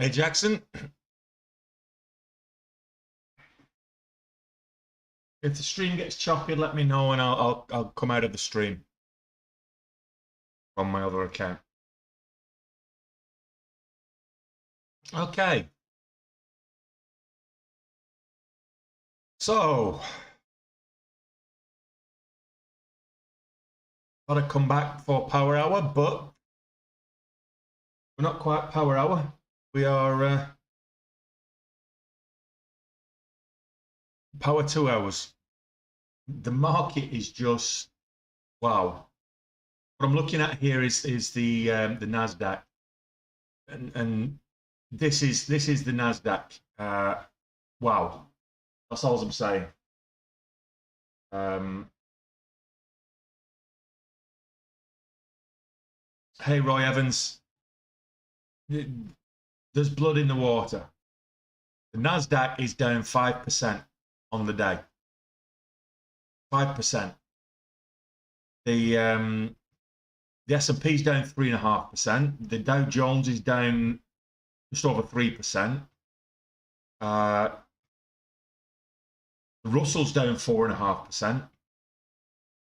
Hey Jackson, if the stream gets choppy, let me know and I'll come out of the stream on my other account. Okay, so got to come back for Power Hour, but we're not quite Power Hour. We are Power 2 Hours. The market is just wow. What I'm looking at here is the Nasdaq, and this is the Nasdaq. Wow, that's all I'm saying. Hey Roy Evans, there's blood in the water. The Nasdaq is down 5% on the day. 5%. The S&P is down 3.5%. The Dow Jones is down just over 3%. The Russell's down 4.5%.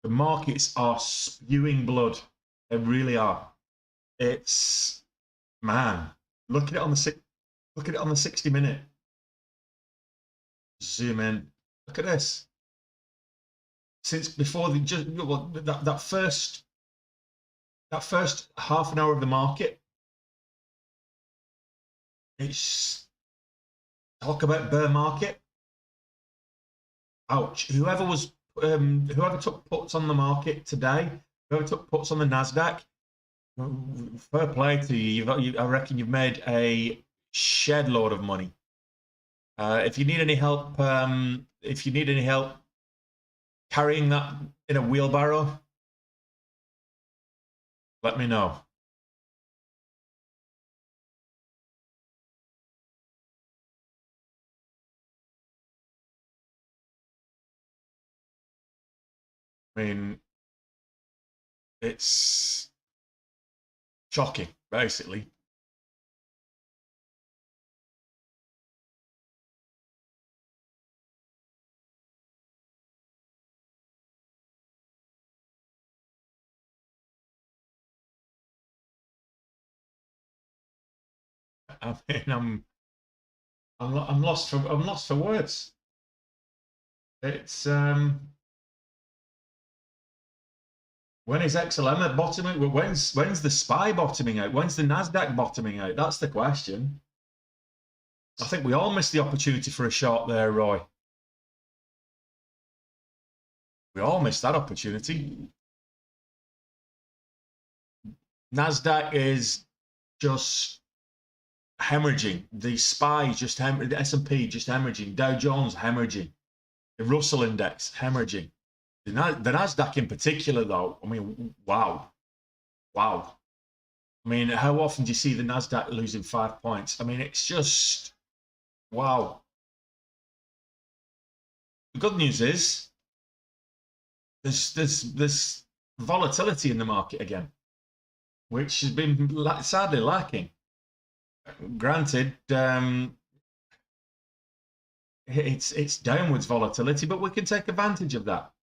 The markets are spewing blood. They really are. It's man. Look at it on the 60-minute. Zoom in. Look at this. Since before that first half an hour of the market, it's talk about bear market. Ouch! Whoever took puts on the market today, whoever took puts on the Nasdaq, fair play to you. I reckon you've made a shed load of money. If you need any help, carrying that in a wheelbarrow, let me know. I mean, it's shocking, basically. I mean, I'm lost for words. It's when is XLM bottoming? When's the SPY bottoming out? When's the Nasdaq bottoming out? That's the question. I think we all missed the opportunity for a short there, Roy. We all missed that opportunity. Nasdaq is just hemorrhaging. The SPY just hemorrhaging. The S&P just hemorrhaging. Dow Jones hemorrhaging. The Russell Index hemorrhaging. The Nasdaq in particular, though, I mean, wow. I mean, how often do you see the Nasdaq losing 5 points? I mean, it's just wow. The good news is there's volatility in the market again, which has been sadly lacking. Granted, it's downwards volatility, but we can take advantage of that.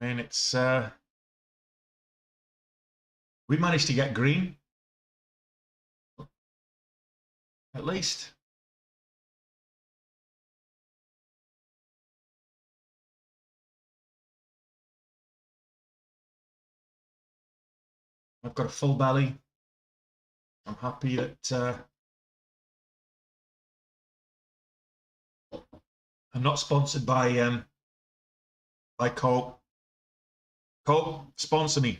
I mean, it's we managed to get green, at least. I've got a full belly. I'm happy that I'm not sponsored by Coke. Coke, sponsor me.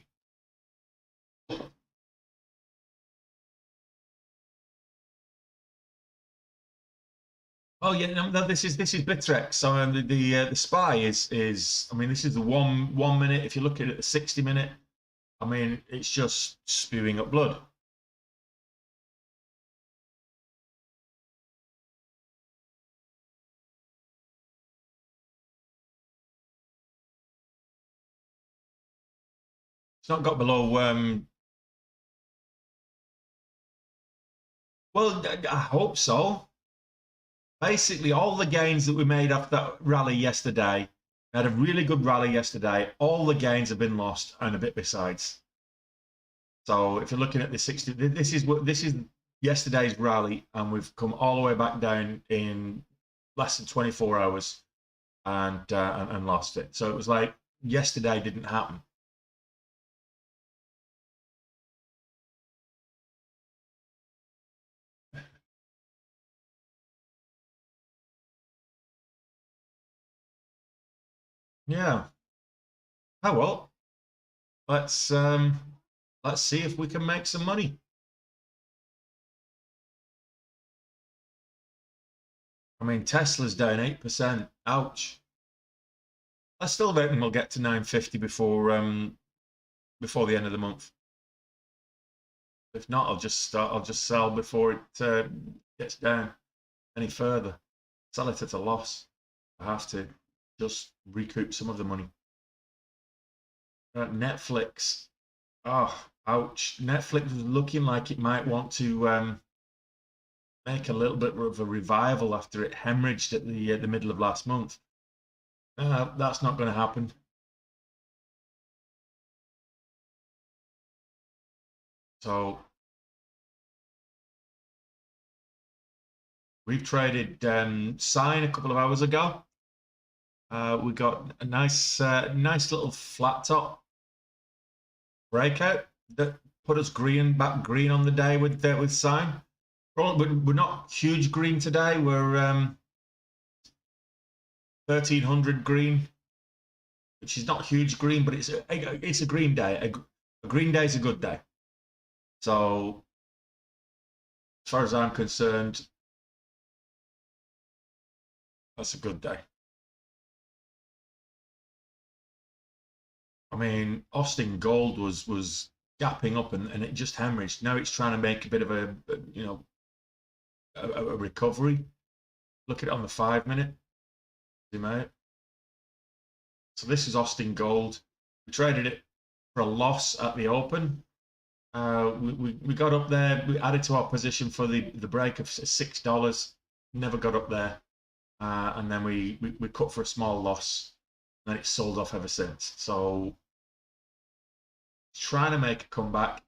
Oh yeah, no, this is Bittrex. So the SPY is I mean, this is the one minute. If you look at it, the 60-minute, I mean, it's just spewing up blood. It's not got below. Well, I hope so. Basically, all the gains that we made after that rally yesterday, we had a really good rally yesterday. All the gains have been lost and a bit besides. So if you're looking at the 60, this is yesterday's rally, and we've come all the way back down in less than 24 hours and lost it. So it was like yesterday didn't happen. Yeah. Oh well. Let's see if we can make some money. I mean, Tesla's down 8%. Ouch. I still reckon we'll get to 950 before the end of the month. If not, I'll just sell before it gets down any further. Sell it at a loss. I have to just recoup some of the money. Netflix. Oh, ouch. Netflix was looking like it might want to make a little bit of a revival after it hemorrhaged at the middle of last month. That's not going to happen. So we've traded Sign a couple of hours ago. We got a nice little flat top breakout that put us back green on the day with Sign. We're not huge green today. We're 1300 green, which is not huge green, but it's a green day. A green day is a good day. So as far as I'm concerned, that's a good day. I mean, Austin Gold was gapping up and it just hemorrhaged. Now it's trying to make a bit of a recovery. Look at it on the 5-minute. Zoom out. So this is Austin Gold. We traded it for a loss at the open. We got up there. We added to our position for the break of $6. Never got up there, and then we cut for a small loss. And then it's sold off ever since. So trying to make a comeback,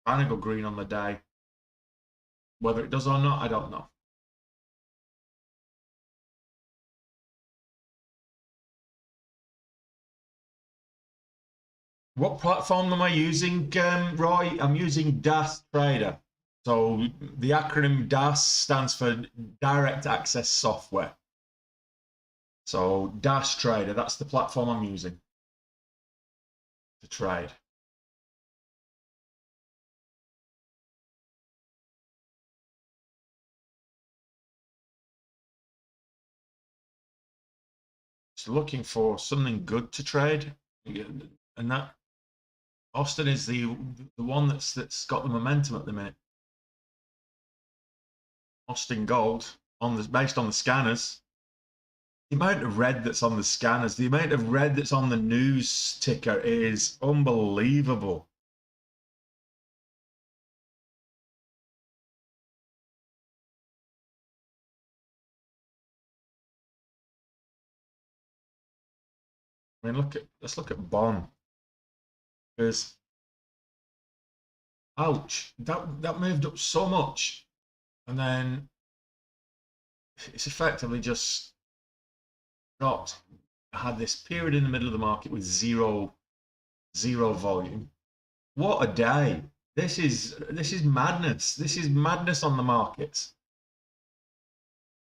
trying to go green on the day. Whether it does or not, I don't know. What platform am I using, Roy? I'm using DAS Trader. So the acronym DAS stands for Direct Access Software. So DAS Trader, that's the platform I'm using to trade. Just looking for something good to trade, and that Austin is the one that's got the momentum at the minute. Austin Gold based on the scanners. The amount of red that's on the scanners, the amount of red that's on the news ticker is unbelievable. I mean, let's look at Bond. Because ouch, that moved up so much, and then it's effectively just dropped. I had this period in the middle of the market with zero volume. What a day! This is madness. This is madness on the markets,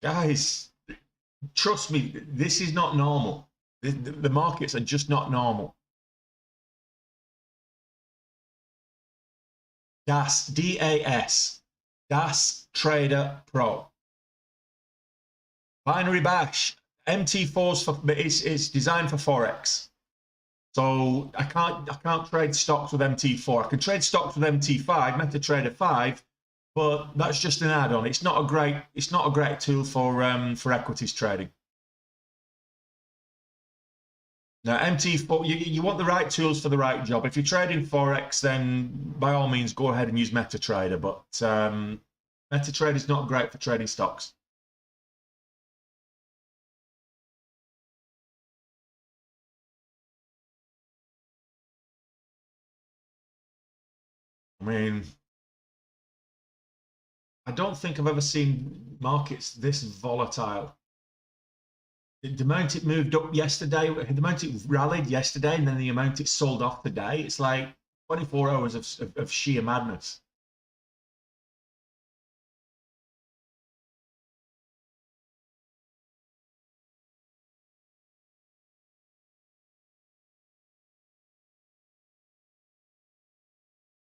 guys. Trust me, this is not normal. The markets are just not normal. DAS, DAS, DAS Trader Pro. Binary Bash, MT4's it's designed for Forex. So I can't trade stocks with MT4. I can trade stocks with MT5, MetaTrader 5, but that's just an add-on. It's not a great tool for equities trading. Now, MT4, you want the right tools for the right job. If you're trading Forex, then by all means, go ahead and use MetaTrader. But MetaTrader is not great for trading stocks. I mean, I don't think I've ever seen markets this volatile. The amount it moved up yesterday, the amount it rallied yesterday, and then the amount it sold off today, it's like 24 hours of sheer madness.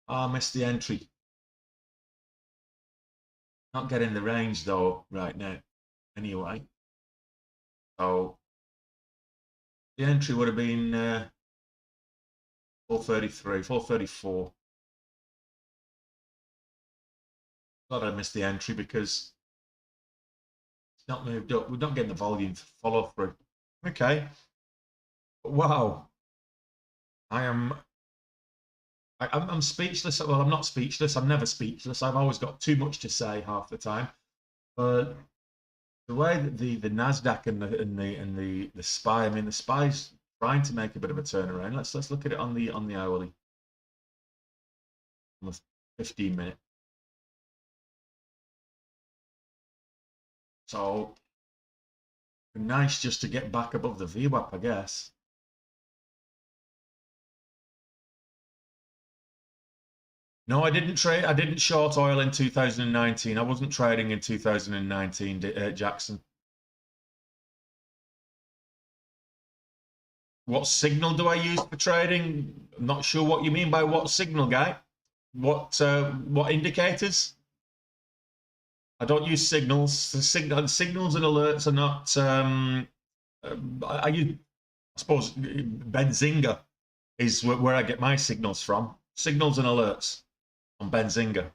I missed the entry. Not getting the range though right now. Anyway, so the entry would have been 433, 434. Glad I missed the entry because it's not moved up. We're not getting the volume to follow through. Okay. Wow. I'm speechless. Well, I'm not speechless. I'm never speechless. I've always got too much to say half the time. But the way that the Nasdaq and the SPY, I mean, the SPY's trying to make a bit of a turnaround. Let's look at it on the hourly, on the 15-minute. So nice just to get back above the VWAP, I guess. No, I didn't trade. I didn't short oil in 2019. I wasn't trading in 2019, Jackson. What signal do I use for trading? I'm not sure what you mean by what signal, guy. What indicators? I don't use signals. The signals and alerts are not. I suppose Benzinga is where I get my signals from. Signals and alerts on Benzinga.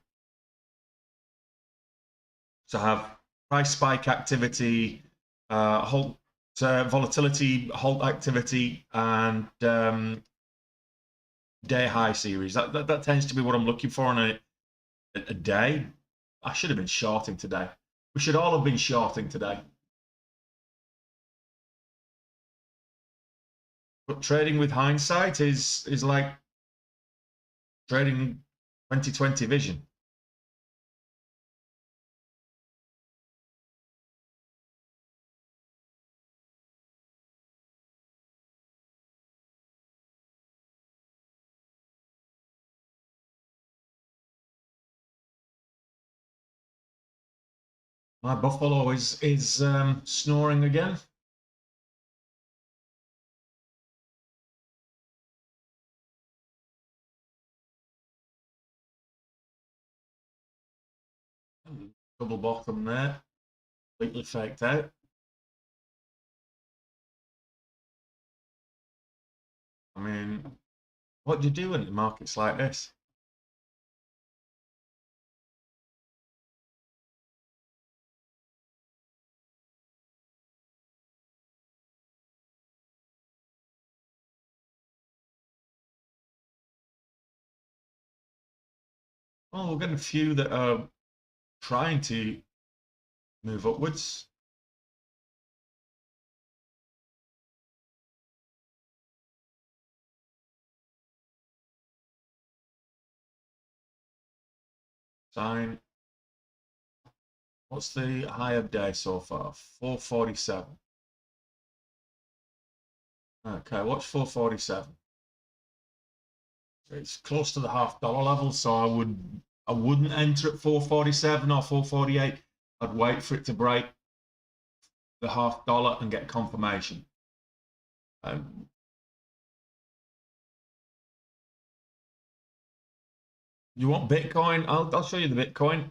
So I have price spike activity, halt volatility, halt activity, and day high series. That tends to be what I'm looking for on a day. I should have been shorting today. We should all have been shorting today. But trading with hindsight is like trading 2020 vision. My buffalo is snoring again. Double bottom there, completely faked out. I mean, what do you do in markets like this? Oh, we're getting a few that are trying to move upwards. Sign. What's the high of day so far? 447. Okay, what's 447? It's close to the $half level, so I wouldn't enter at 447 or 448. I'd wait for it to break the $half and get confirmation. You want Bitcoin? I'll show you the Bitcoin.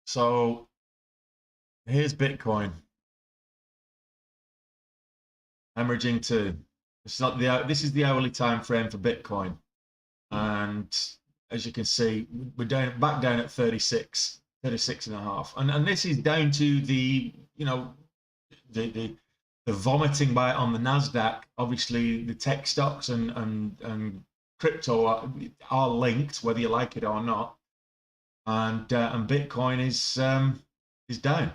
So here's Bitcoin. Hemorrhaging 2. This is the hourly time frame for Bitcoin. And as you can see, we're back down at 36 and a half. And this is down to the the vomiting by on the Nasdaq. Obviously, the tech stocks and crypto are linked, whether you like it or not. And Bitcoin is down.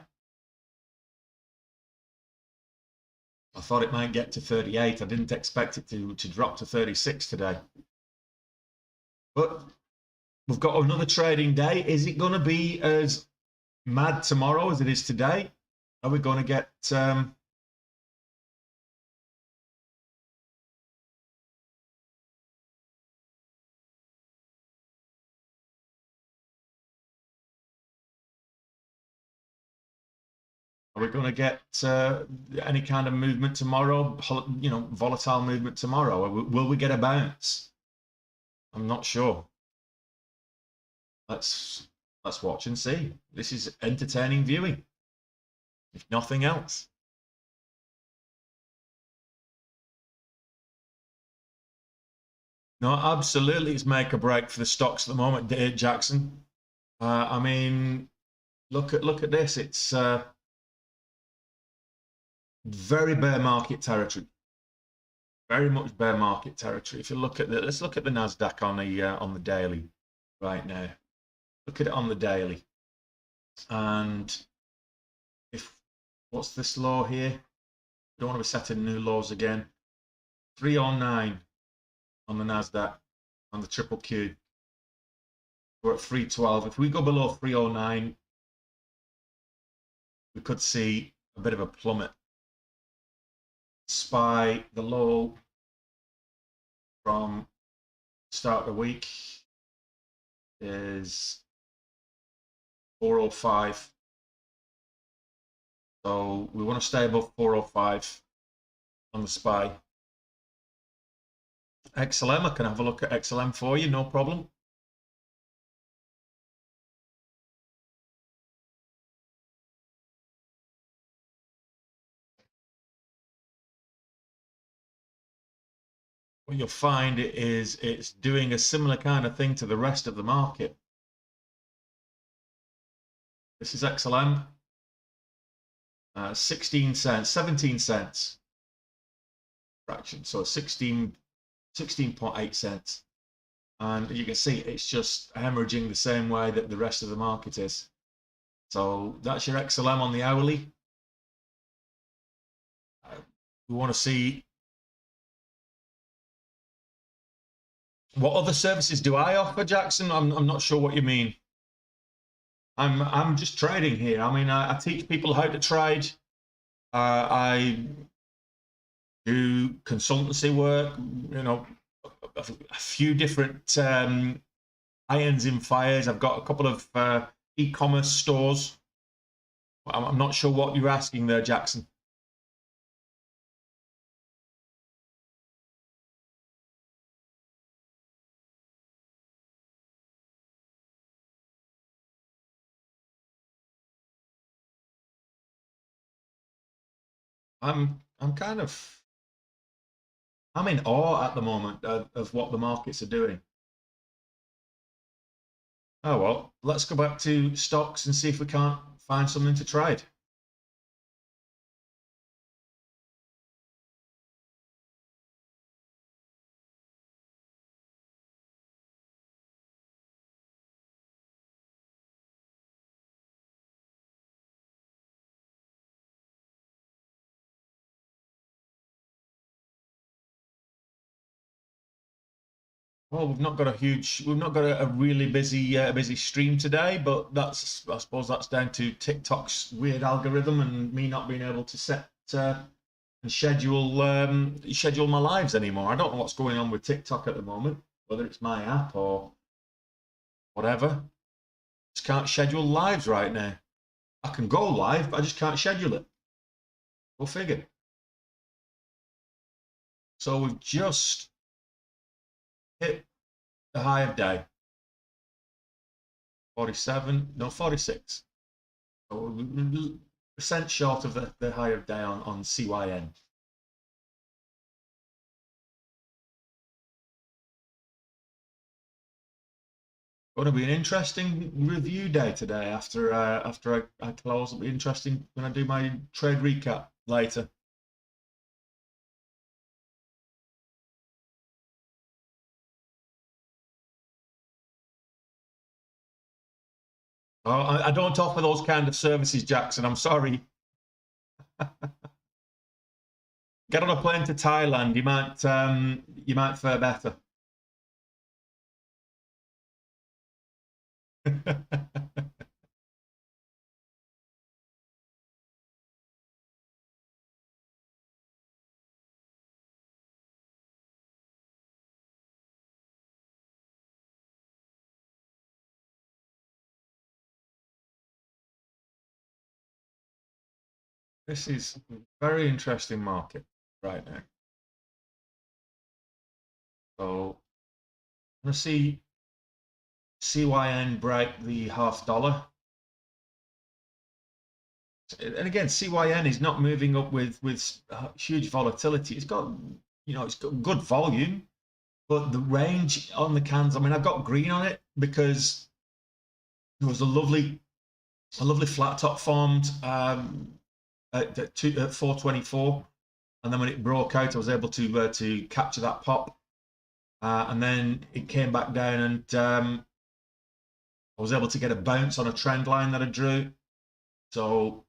I thought it might get to 38. I didn't expect it to drop to 36 today. But we've got another trading day. Is it going to be as mad tomorrow as it is today? Are we going to get any kind of movement tomorrow? You know, volatile movement tomorrow? Will we get a bounce? I'm not sure. Let's watch and see. This is entertaining viewing, if nothing else. No, absolutely, it's make or break for the stocks at the moment, Jackson. I mean, look at this. It's very bear market territory. Very much bear market territory. If you look at let's look at the Nasdaq on the daily right now. Look at it on the daily, and what's this low here? Don't want to be setting new lows again. 309 on the Nasdaq, on the triple Q. We're at 312. If we go below 309, we could see a bit of a plummet. SPY, the low from start of the week is 405. So we want to stay above 405 on the SPY. XLM, I can have a look at XLM for you, no problem. What you'll find is it's doing a similar kind of thing to the rest of the market. This is XLM, 16 cents, 17 cents fraction, so 16.8 cents. And you can see it's just hemorrhaging the same way that the rest of the market is. So that's your XLM on the hourly. We want to see what other services do I offer, Jackson? I'm not sure what you mean. I'm just trading here. I mean, I teach people how to trade. I do consultancy work. You know, a few different irons in fires. I've got a couple of e-commerce stores. I'm not sure what you're asking there, Jackson. I'm in awe at the moment of what the markets are doing. Oh well, let's go back to stocks and see if we can't find something to trade. Well, we've not got a really busy stream today, but I suppose that's down to TikTok's weird algorithm and me not being able to set and schedule my lives anymore. I don't know what's going on with TikTok at the moment, whether it's my app or whatever. Just can't schedule lives right now. I can go live, but I just can't schedule it. Go figure. So we've just hit the high of day. 47, no, 46. So percent short of the high of day on CYN. Going to be an interesting review day today after I close. It'll be interesting when I do my trade recap later. Oh, I don't offer those kind of services, Jackson. I'm sorry. Get on a plane to Thailand. You might fare better. This is a very interesting market right now. So I'm going to see CYN break the $0.50. And again, CYN is not moving up with huge volatility. It's got good volume, but the range on the cans. I mean, I've got green on it because there was a lovely flat top formed at 424, and then when it broke out, I was able to capture that pop, and then it came back down, and I was able to get a bounce on a trend line that I drew. So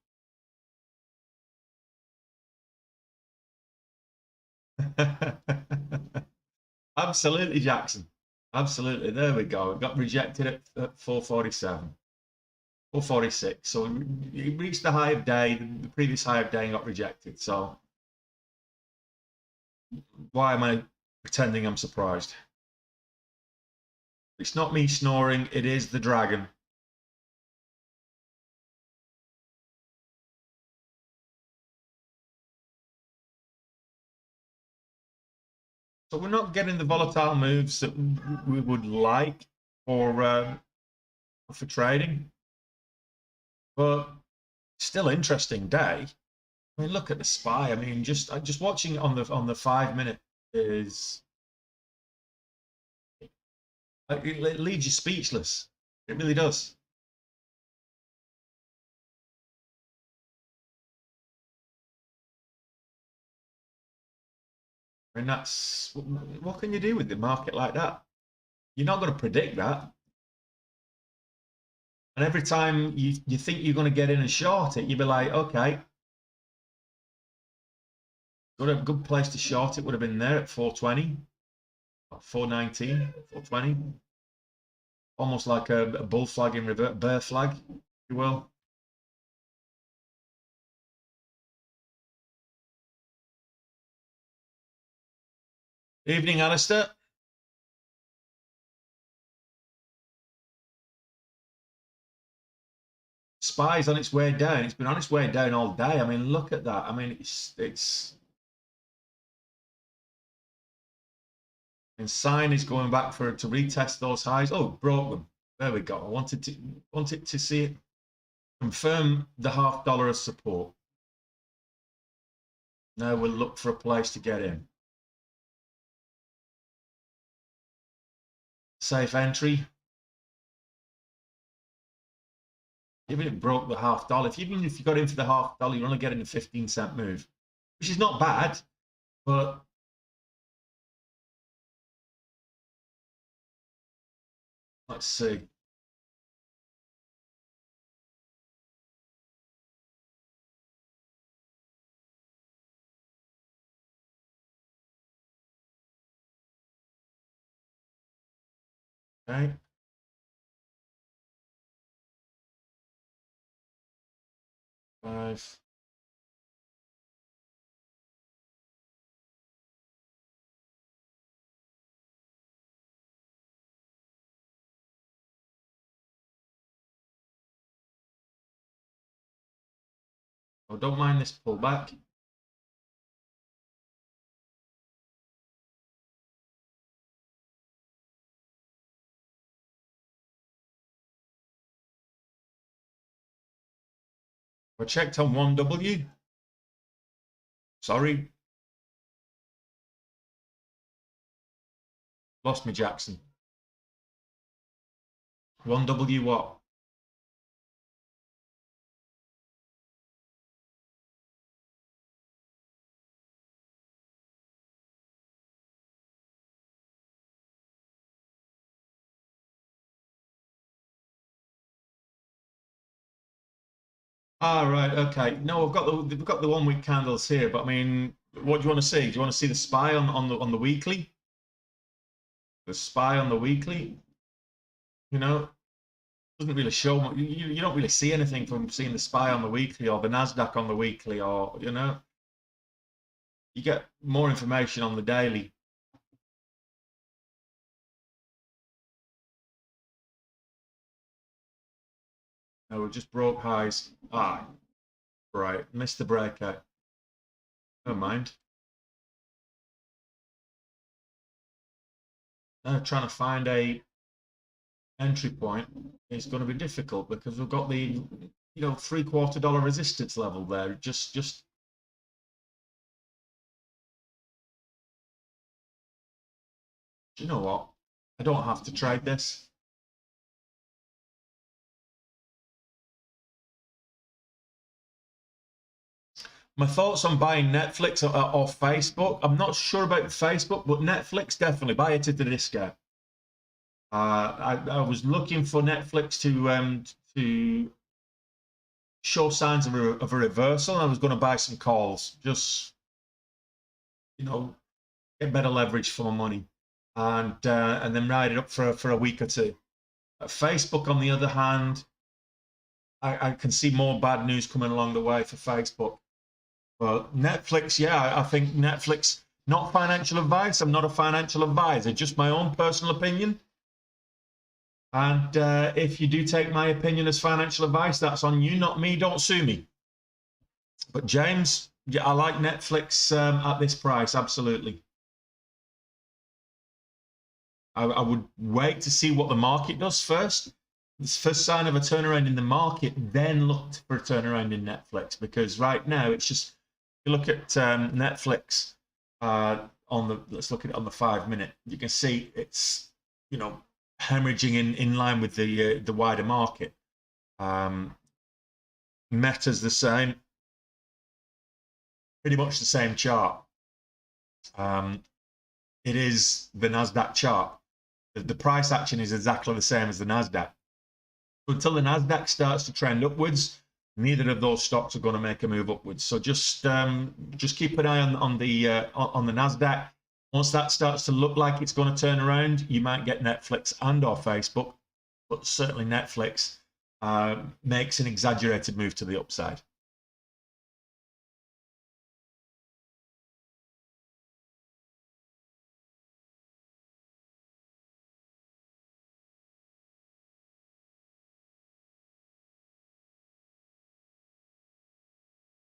absolutely, Jackson. Absolutely. There we go. It got rejected at 447, 446. So it reached the high of day, the previous high of day, and got rejected. So why am I pretending I'm surprised? It's not me snoring, it is the dragon. So we're not getting the volatile moves that we would like for trading, but still interesting day. I mean, look at the SPY. I mean, just watching it on the 5 minute is it leaves you speechless. It really does. I mean, that's what can you do with the market like that? You're not going to predict that. And every time you think you're going to get in and short it, you'd be like, okay, good place to short it would have been there at 420, 419, 420. Almost like a bull flag in revert, bear flag, if you will. Evening, Alistair. SPY's on its way down. It's been on its way down all day. I mean, look at that. I mean, it's and sign is going back to retest those highs. Oh, broke them. There we go. I wanted to see it confirm the $0.50 as support. Now we'll look for a place to get in. Safe entry. Even if it broke the $0.50, even if you got in for the $0.50, you're only getting a 15-cent move, which is not bad, but let's see. Okay. Five. Oh, don't mind this pullback. I checked on 1W. Sorry. Lost me, Jackson. 1W what? Ah, right. Okay. No, we've got the 1 week candles here, but I mean, what do you want to see? Do you want to see the SPY on the weekly? The SPY on the weekly, you know, doesn't really show much. You don't really see anything from seeing the SPY on the weekly or the Nasdaq on the weekly, or you get more information on the daily. No, we just broke highs. Ah, right. Missed the breakout. Never mind. Now trying to find a entry point is going to be difficult because we've got the $0.75 resistance level there. Just do you know what? I don't have to trade this. My thoughts on buying Netflix or Facebook. I'm not sure about Facebook, but Netflix definitely buy it at the discount. I was looking for Netflix to show signs of a reversal. And I was going to buy some calls, just you know, get better leverage for my money, and then ride it up for a week or two. Facebook, on the other hand, I can see more bad news coming along the way for Facebook. But Netflix, yeah, I think Netflix. Not financial advice. I'm not a financial advisor. Just my own personal opinion. And if you do take my opinion as financial advice, that's on you, not me. Don't sue me. But James, yeah, I like Netflix at this price. Absolutely. I would wait to see what the market does first. This first sign of a turnaround in the market, then look for a turnaround in Netflix. Because right now, it's just you look at Netflix on the. Let's look at it on the 5 minute. You can see it's hemorrhaging in line with the wider market. Meta's the same, pretty much the same chart. It is the Nasdaq chart. The price action is exactly the same as the Nasdaq. Until the Nasdaq starts to trend upwards, neither of those stocks are going to make a move upwards. So just keep an eye on the Nasdaq. Once that starts to look like it's going to turn around, you might get Netflix and or Facebook, but certainly Netflix makes an exaggerated move to the upside.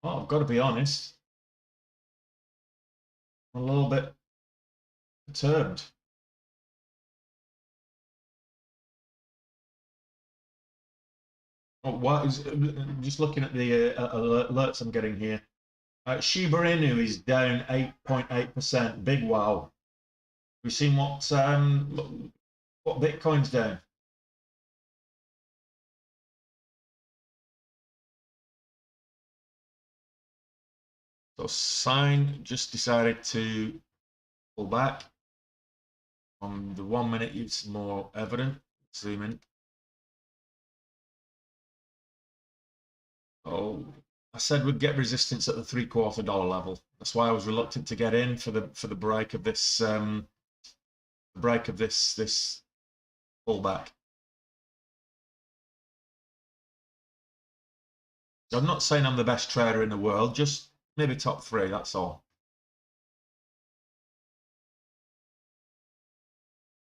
Well, I've got to be honest, I'm a little bit perturbed. What is just looking at the alerts I'm getting here? Shiba Inu is down 8.8%. Big wow. We've seen what Bitcoin's down. So Sign just decided to pull back. On the 1 minute, it's more evident. Zoom in. Oh, I said we'd get resistance at the $0.75 level. That's why I was reluctant to get in for the break of this this pullback. So I'm not saying I'm the best trader in the world, just maybe top 3. That's all.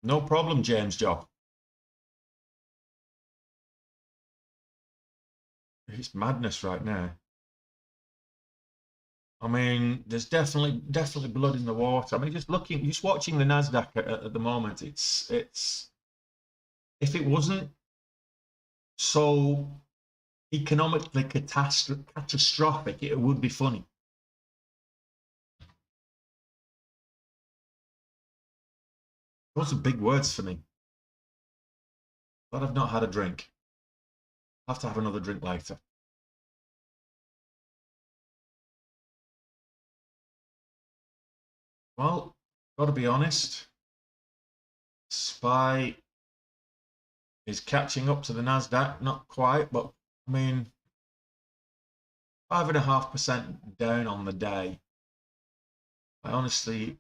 No problem, James Job. It's madness right now. I mean, there's definitely blood in the water. I mean, just watching the Nasdaq at the moment, it's if it wasn't so economically catastrophic, it would be funny. Those are big words for me. But I've not had a drink. I'll have to have another drink later. Well, got to be honest, SPY is catching up to the Nasdaq. Not quite, but I mean, 5.5% down on the day. I honestly,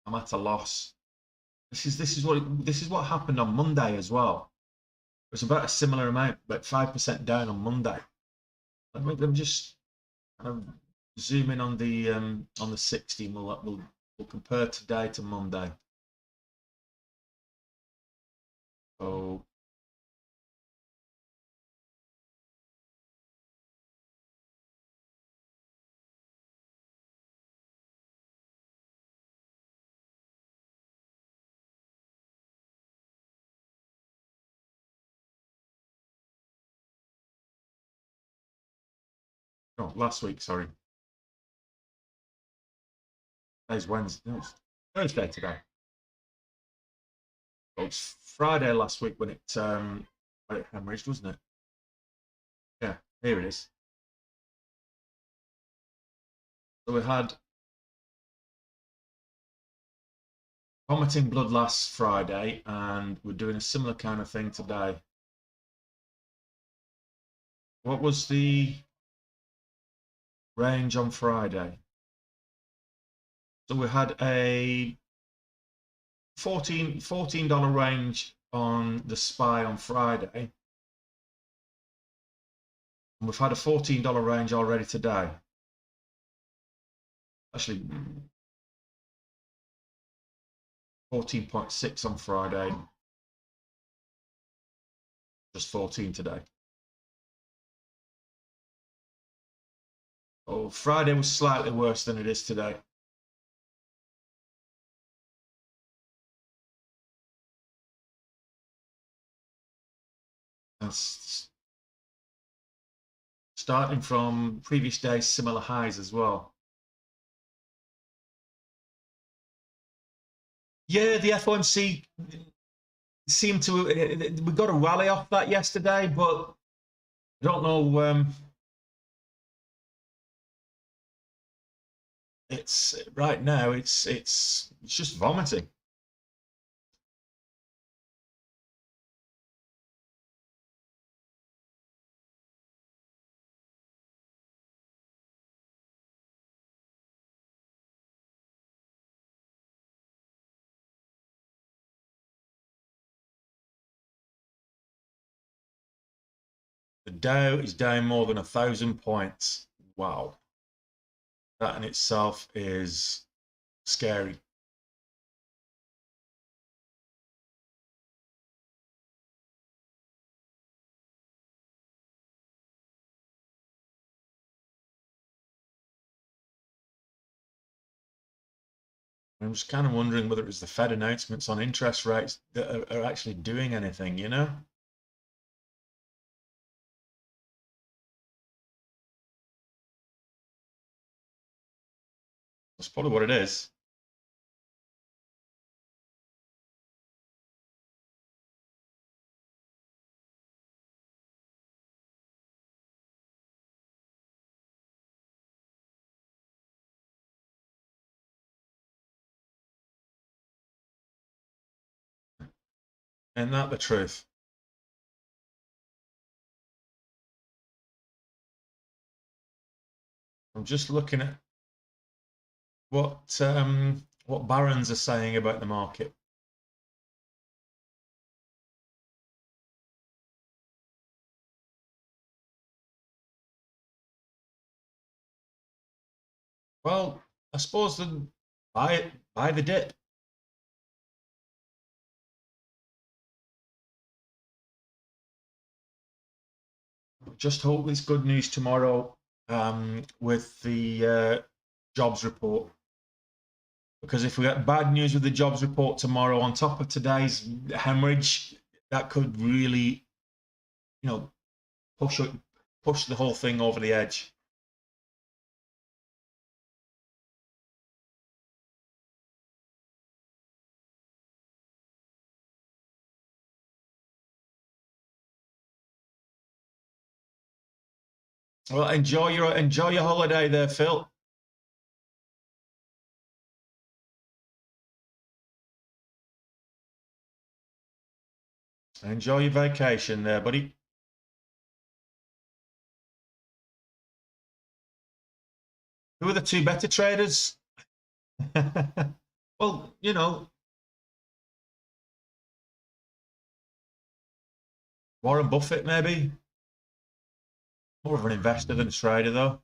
I'm at a loss. This is what happened on Monday as well. It was about a similar amount, but 5% down on Monday. Let me just kind of zoom in on the 60. We'll compare today to Monday. Oh, no, last week. Sorry, today's Wednesday. No, it's Thursday today. Oh, it's Friday last week when it hemorrhaged, wasn't it? Yeah, here it is. So we had vomiting blood last Friday, and we're doing a similar kind of thing today. What was the range on Friday? So we had a $14 range on the SPY on Friday. And we've had a $14 range already today. Actually, 14.6 on Friday. Just 14 today. Oh, Friday was slightly worse than it is today. That's starting from previous days, similar highs as well. Yeah, the FOMC seemed to, we got a rally off that yesterday, but I don't know. It's right now. It's just vomiting. The Dow is down more than 1,000 points. Wow, that in itself is scary. I'm just kind of wondering whether it was the Fed announcements on interest rates that are actually doing anything, you know? That's probably what it is. Isn't that the truth? I'm just looking at what Barron's are saying about the market. Well, I suppose then buy the dip. Just hope it's good news tomorrow with the jobs report. Because if we get bad news with the jobs report tomorrow, on top of today's hemorrhage, that could really, you know, push the whole thing over the edge. Well, enjoy your holiday there, Phil. Enjoy your vacation there, buddy. Who are the two better traders? Well, you know, Warren Buffett maybe. More of an investor than a trader, though.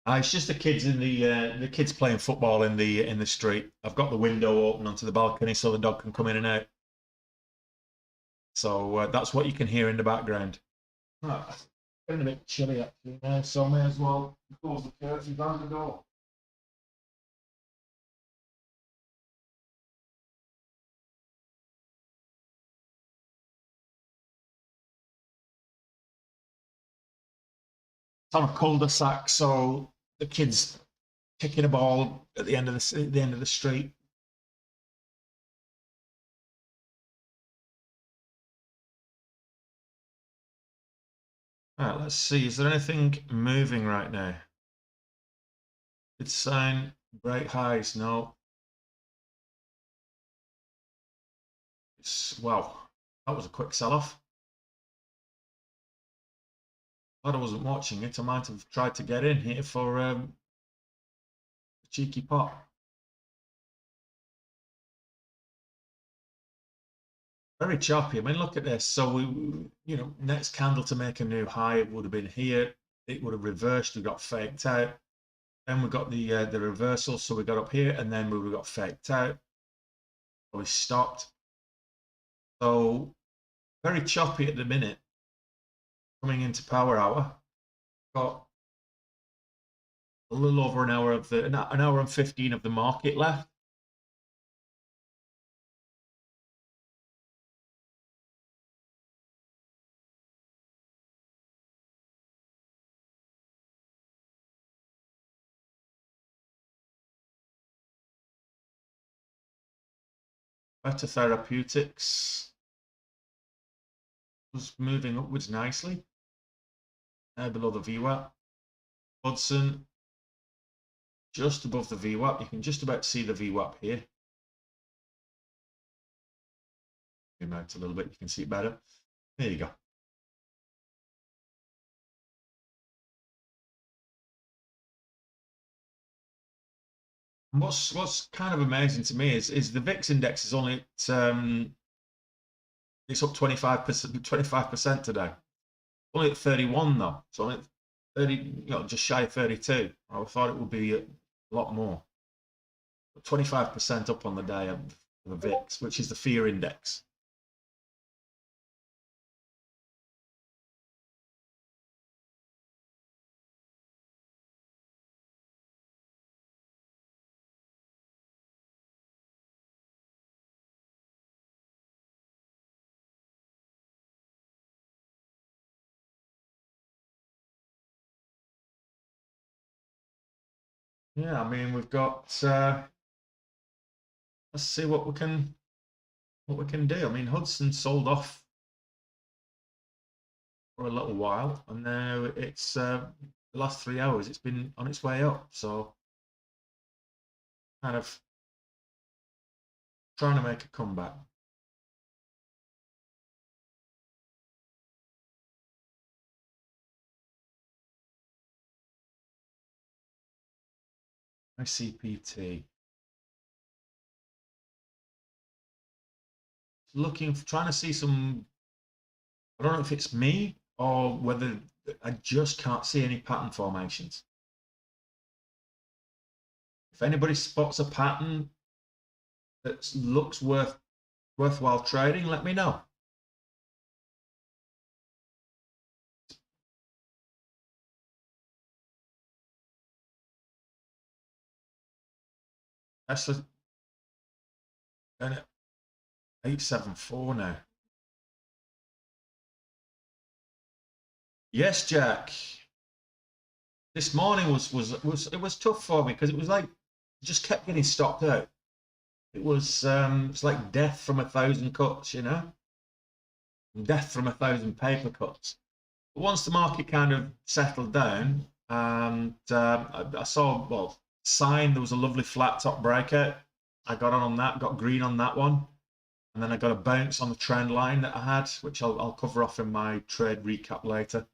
It's just the kids playing football in the street. I've got the window open onto the balcony so the dog can come in and out. So that's what you can hear in the background. Right, it's getting a bit chilly actually now, so I may as well close the curtains and the door. It's on a cul-de-sac, so the kids kicking a ball at the end of the end of the street. All right, let's see. Is there anything moving right now? It's sign break highs. No. Wow, that was a quick sell-off. Glad I wasn't watching it. I might have tried to get in here for a cheeky pot. Very choppy. I mean, look at this. So you know, next candle to make a new high, it would have been here. It would have reversed. We got faked out. Then we got the reversal. So we got up here, and then we got faked out. We stopped. So very choppy at the minute. Coming into power hour, got a little over an hour of an hour and 15 of the market left. Better Therapeutics was moving upwards nicely. Now below the VWAP. Hudson just above the VWAP. You can just about see the VWAP here. Zoom out a little bit, you can see it better. There you go. What's kind of amazing to me is the VIX index is only it's up 25% today. Only at 31 though. So only at 30, you know, just shy of 32. I thought it would be a lot more. 25% up on the day of the VIX, which is the fear index. Yeah, I mean we've got. Let's see what we can do. I mean Hudson sold off for a little while, and now it's the last 3 hours. It's been on its way up, so kind of trying to make a comeback. ICPT. Trying to see some. I don't know if it's me or whether I just can't see any pattern formations. If anybody spots a pattern that looks worthwhile trading, let me know. Tesla and 874 now. Yes, Jack. This morning was tough for me because it was like just kept getting stopped out. It was it's like death from 1,000 cuts, you know, death from 1,000 paper cuts. But once the market kind of settled down, and I saw sign there was a lovely flat top breakout. I got on that, got green on that one. And then I got a bounce on the trend line that I had, which I'll cover off in my trade recap later.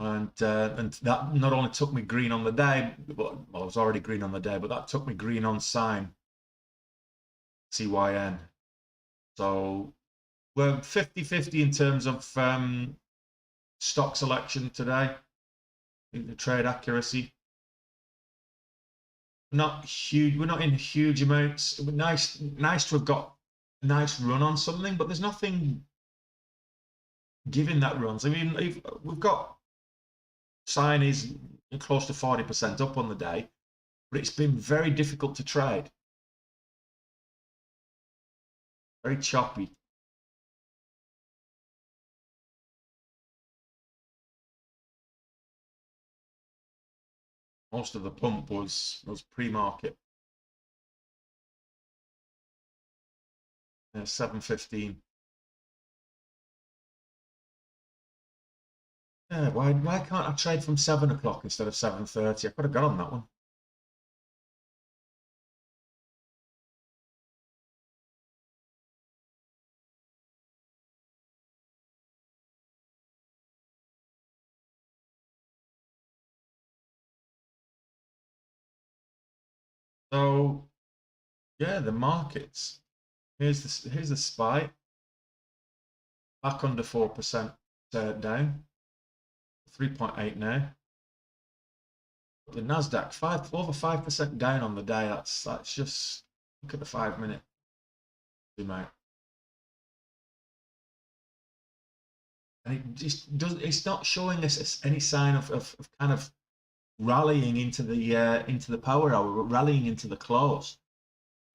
And that not only took me green on the day, well, I was already green on the day, but that took me green on sign, CYN. So we're 50-50 in terms of stock selection today, the trade accuracy. Not huge. We're not in huge amounts. Nice to have got a nice run on something, but there's nothing giving that runs. I mean, we've got sign is close to 40% up on the day, but it's been very difficult to trade. Very choppy. Most of the pump was pre-market. 7:15. Yeah, why can't I trade from 7 o'clock instead of 7:30? I could have got on that one. So yeah, the markets. Here's the SPY. Back under 4% down. 3.8 now. The Nasdaq over 5% down on the day. That's just, look at the 5-minute zoom out. And it just does. It's not showing us any sign of kind of rallying into the power hour, rallying into the close.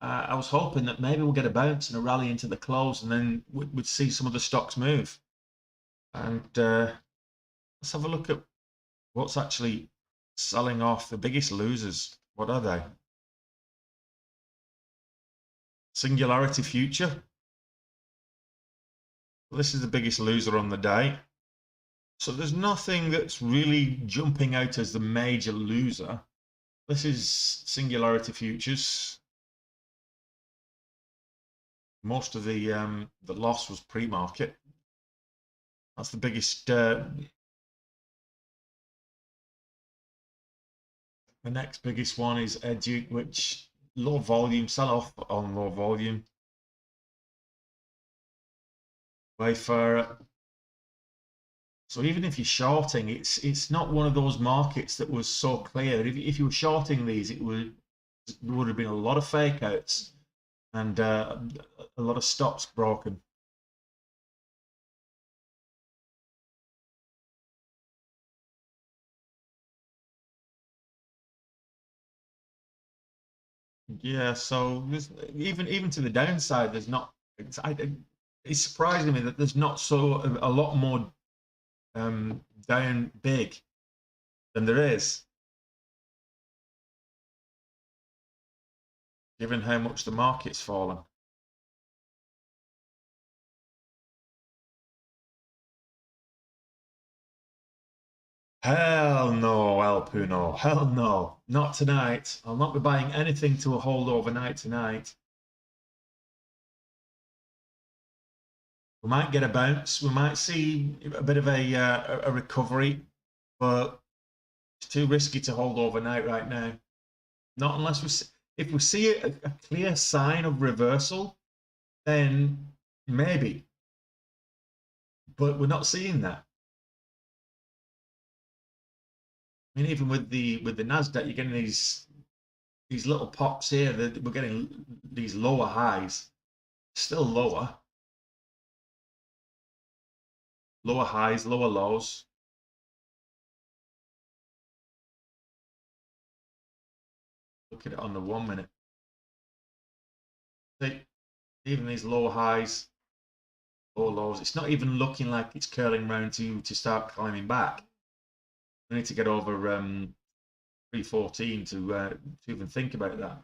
I was hoping that maybe we'll get a bounce and a rally into the close, and then we'd see some of the stocks move. And let's have a look at what's actually selling off. The biggest losers. What are they? Singularity Future. This is the biggest loser on the day. So there's nothing that's really jumping out as the major loser. This is Singularity Futures. Most of the loss was pre-market. That's the biggest. The next biggest one is Edu, which low volume, sell off on low volume. Wayfarer. So even if you're shorting, it's not one of those markets that was so clear. If you were shorting these, there would have been a lot of fake outs and a lot of stops broken. Yeah, so even to the downside, there's not. It's surprising me that there's not a lot more down big than there is, given how much the market's fallen. Hell no, El Puno. Hell no. Not tonight. I'll not be buying anything to hold overnight tonight. We might get a bounce. We might see a bit of a recovery, but it's too risky to hold overnight right now. Not unless if we see a clear sign of reversal, then maybe. But we're not seeing that. I mean, even with the Nasdaq, you're getting these little pops here. That we're getting these lower highs, still lower highs, lower lows. Look at it on the 1 minute. See, even these lower highs, lower lows. It's not even looking like it's curling round to start climbing back. We need to get over 314 to even think about that.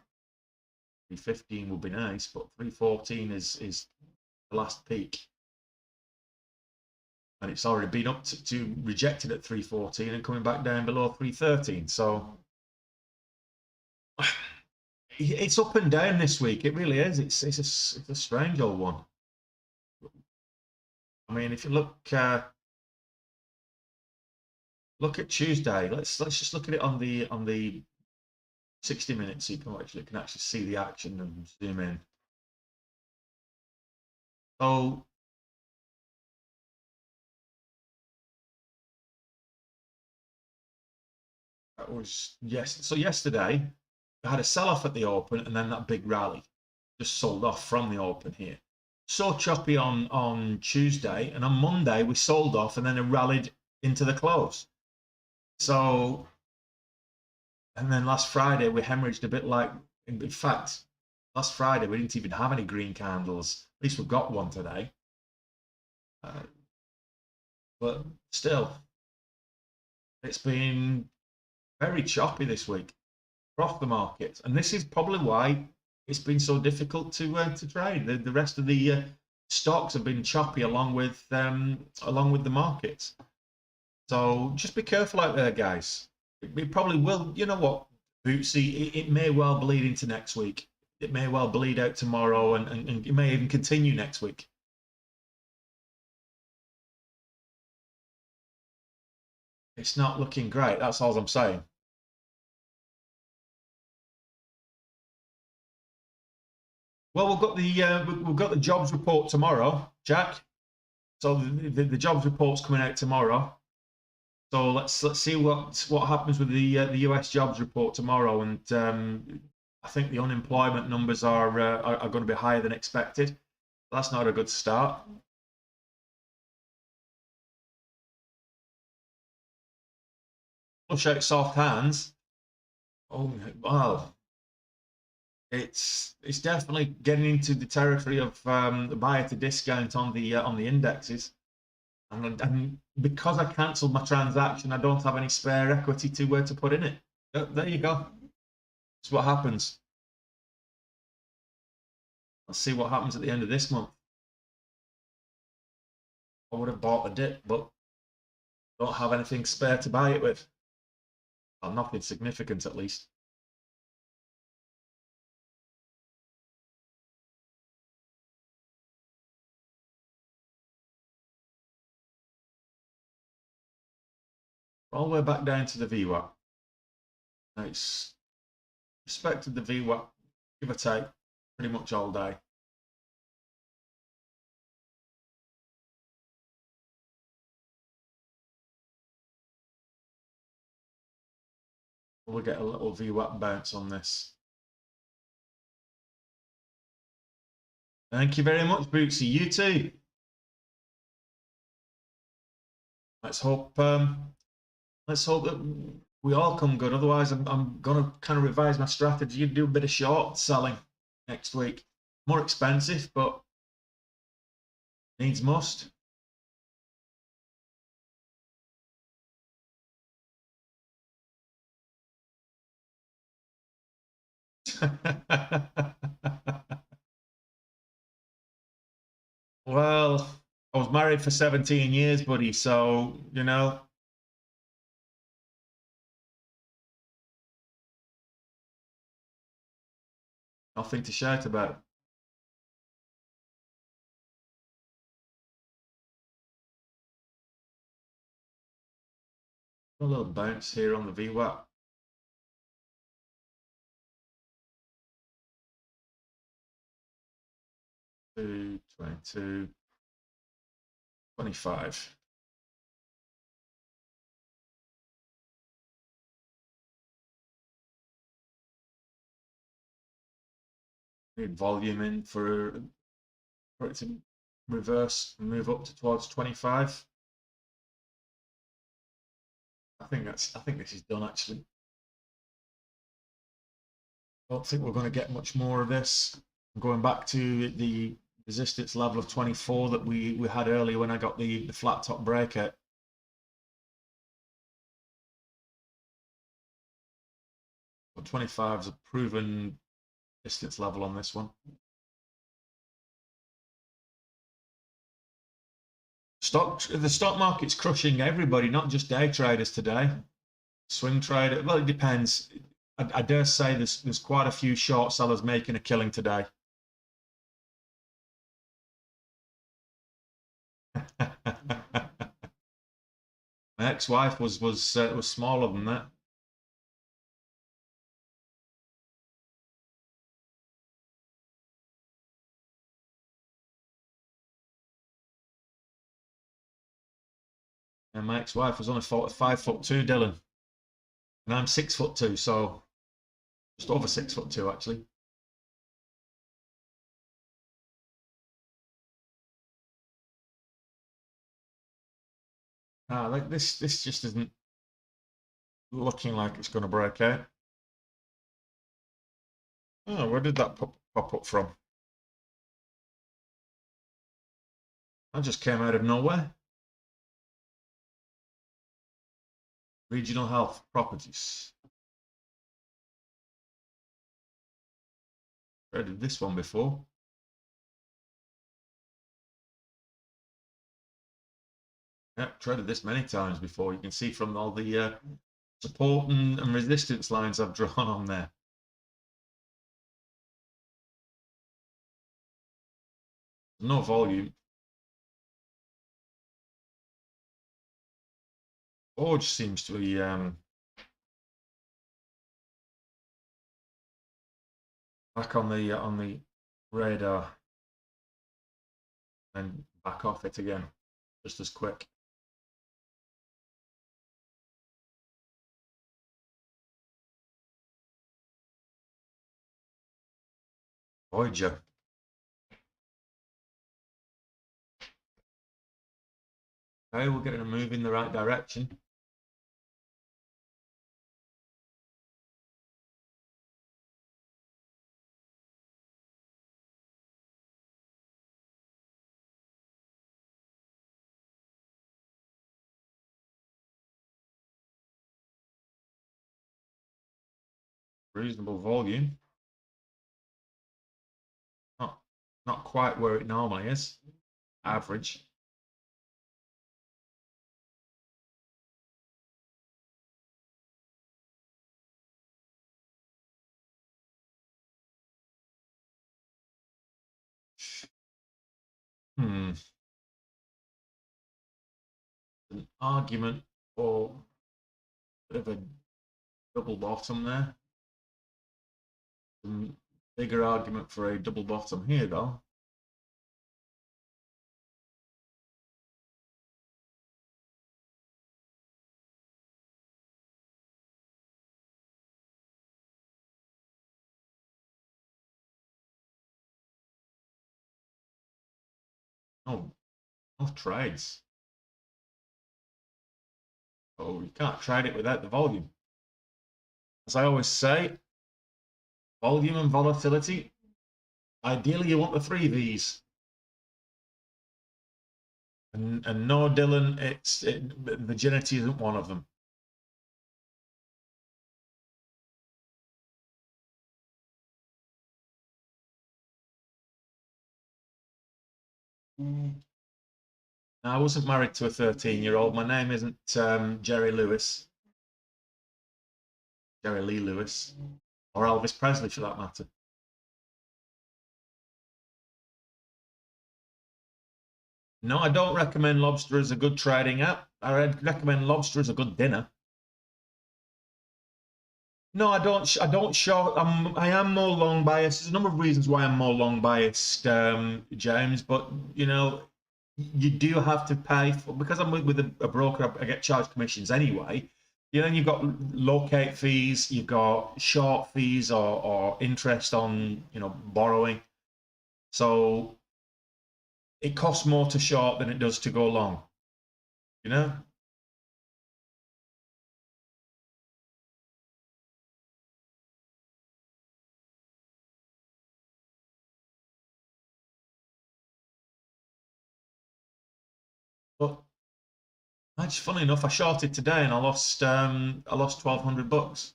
315 would be nice, but 314 is the last peak. And it's already been up to rejected at 314 and coming back down below 313. So It's up and down this week. It really is. It's a strange old one. I mean, if you look at Tuesday, let's just look at it on the 60 minutes. So you can actually see the action and zoom in. So that was So yesterday, we had a sell off at the open, and then that big rally just sold off from the open here. So choppy on Tuesday, and on Monday we sold off, and then it rallied into the close. So, and then last Friday we hemorrhaged a bit like. In fact, last Friday we didn't even have any green candles. At least we've got one today. But still, it's been very choppy this week across the market, and this is probably why it's been so difficult to trade. The rest of the stocks have been choppy along with the markets. So just be careful out there, guys. It probably will. You know what, Bootsy? It may well bleed into next week. It may well bleed out tomorrow, and it may even continue next week. It's not looking great. That's all I'm saying. Well, we've got the jobs report tomorrow, Jack. So the jobs report's coming out tomorrow. So let's see what happens with the US jobs report tomorrow, and I think the unemployment numbers are going to be higher than expected. That's not a good start. Push out soft hands. Oh well, it's definitely getting into the territory of buyer to discount on the indexes. And because I cancelled my transaction, I don't have any spare equity to put in it. There you go. That's what happens. Let's see what happens at the end of this month. I would have bought the dip, but don't have anything spare to buy it with. Well, nothing significant, at least. All the way back down to the VWAP. Now it's respected the VWAP, give or take, pretty much all day. We'll get a little VWAP bounce on this. Thank you very much, Bootsy. You too. Let's hope that we all come good. Otherwise, I'm going to kind of revise my strategy and do a bit of short selling next week. More expensive, but needs must. Well, I was married for 17 years, buddy, so, you know. Nothing to shout about. A little bounce here on the VWAP. 22, 25. Need volume in for it to reverse and move up towards 25. I think this is done actually. I don't think we're going to get much more of this. I'm going back to the resistance level of 24 that we had earlier when I got the flat top breakout. But 25 is a proven distance level on this one. The stock market's crushing everybody, not just day traders today. Swing trader, well, it depends. I dare say there's quite a few short sellers making a killing today. My ex-wife was smaller than that. And my ex-wife was only 5'2", Dylan, and I'm 6'2", so just over 6'2", actually. Like this just isn't looking like it's going to break out. Oh, where did that pop up from? That just came out of nowhere. Regional Health Properties. Traded this one before. Yep, traded this many times before. You can see from all the support and resistance lines I've drawn on there. No volume. Forge seems to be back on the radar and back off it again, just as quick. Voyager. Okay, we're getting a move in the right direction. Reasonable volume. Not quite where it normally is. Average. An argument for a bit of a double bottom there. Some bigger argument for a double bottom here, though. Oh, no trades. Oh, you can't trade it without the volume. As I always say, volume and volatility. Ideally, you want the 3 Vs. And no, Dylan, virginity isn't one of them. I wasn't married to a 13-year-old. My name isn't Jerry Lewis, Jerry Lee Lewis, or Elvis Presley for that matter. No, I don't recommend Lobster as a good trading app. I recommend Lobster as a good dinner. No, I don't. I don't show. I am more long biased. There's a number of reasons why I'm more long biased, James. But you know, you do have to pay for, because I'm with a broker. I get charged commissions anyway. You know, you've got locate fees. You've got short fees or interest on borrowing. So it costs more to short than it does to go long. You know. But actually, funny enough, I shorted today and I lost 1,200 bucks.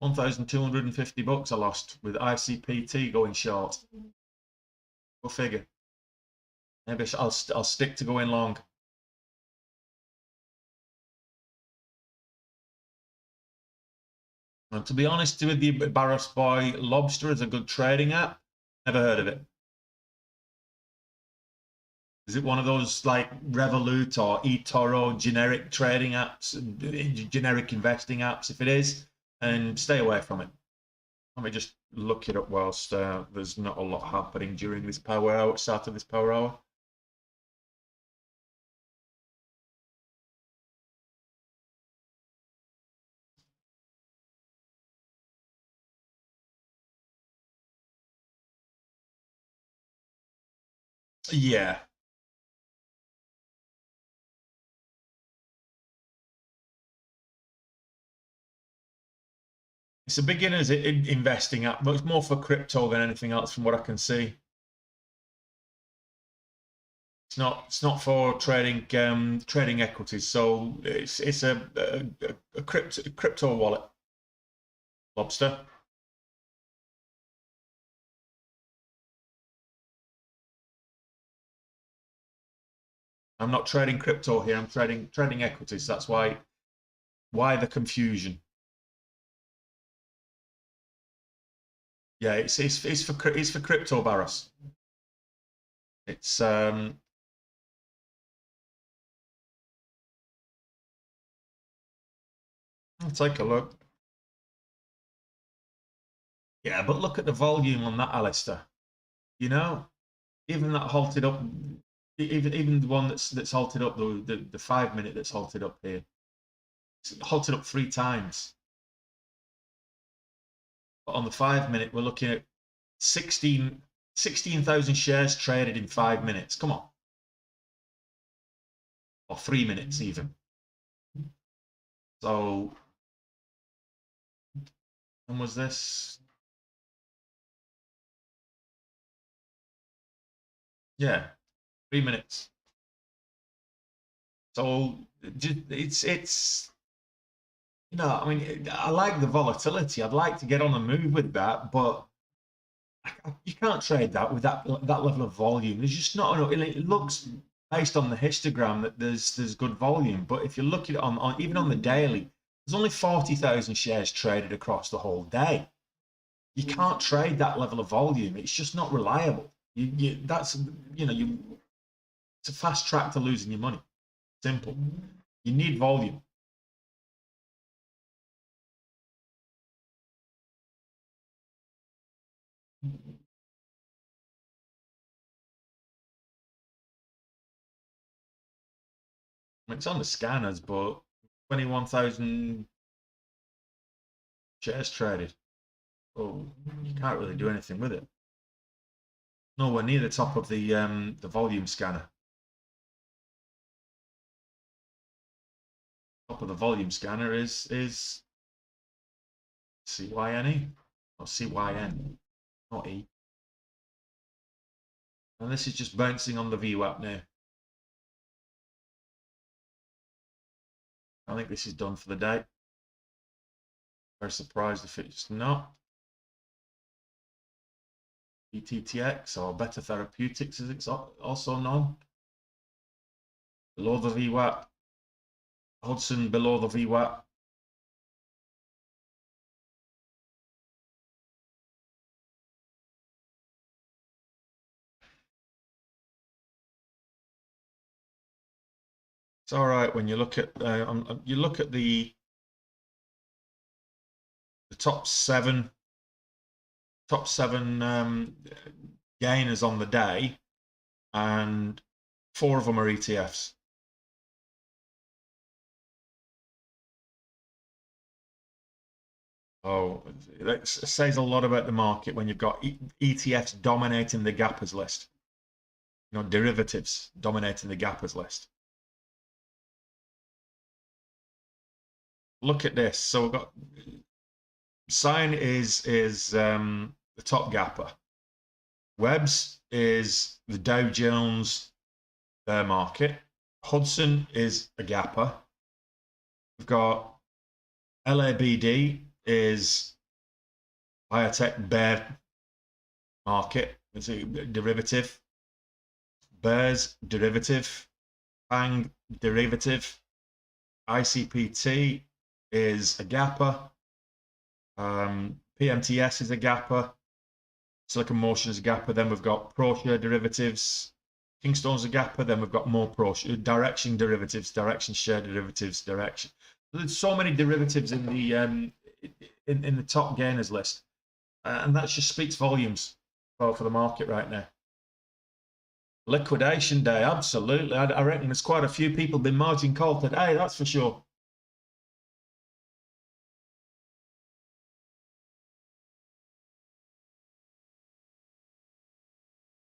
1,250 bucks I lost with ICPT going short. Go figure. Maybe I'll stick to going long. And to be honest with you, Barros Boy, Lobster is a good trading app. Never heard of it. Is it one of those like Revolut or eToro generic trading apps, generic investing apps? If it is, and stay away from it. Let me just look it up whilst there's not a lot happening during this power hour, start of this power hour. Yeah. It's a beginner's investing app, but it's more for crypto than anything else from what I can see. It's not for trading trading equities, so it's a crypto wallet. Lobster. I'm not trading crypto here. I'm trading equities. That's why the confusion. Yeah, it's for crypto, Barros. It's I'll take a look. Yeah, but look at the volume on that, Alistair. You know, even that halted up, even the one that's halted up, the 5 minute that's halted up here, it's halted up 3 times. But on the 5 minute, we're looking at 16,000 shares traded in 5 minutes. Come on. Or 3 minutes even. So, when was this? Yeah, 3 minutes. So it's I mean, I like the volatility. I'd like to get on the move with that, but you can't trade that with that level of volume. There's just not enough. It looks based on the histogram that there's good volume, but if you look at it on even on the daily, there's only 40,000 shares traded across the whole day. You can't trade that level of volume. It's just not reliable. That's it's a fast track to losing your money. Simple. You need volume. It's on the scanners, but 21,000 shares traded. Oh, you can't really do anything with it. Nowhere near the top of the volume scanner. Top of the volume scanner is CYNE or CYN, not E. And this is just bouncing on the VWAP now. I think this is done for the day. Very surprised if it's not. BTTX or Better Therapeutics as it's also known. Below the VWAP. Hudson below the VWAP. It's all right when you look at the top seven gainers on the day, and 4 of them are ETFs. Oh, that says a lot about the market when you've got ETFs dominating the gappers list. Derivatives dominating the gappers list. Look at this. So we've got Sign is the top gapper. Webbs is the Dow Jones bear market. Hudson is a gapper. We've got LABD is biotech bear market. It's a derivative. Bears derivative. FANG derivative. ICPT is a gapper. PMTS is a gapper. Silicon Motion is a gapper. Then we've got ProShare derivatives. Kingstone's a gapper. Then we've got more direction derivatives, direction share derivatives, direction. There's so many derivatives in the top gainers list, and that just speaks volumes for the market right now. Liquidation day, absolutely. I reckon there's quite a few people been margin called today. That's for sure.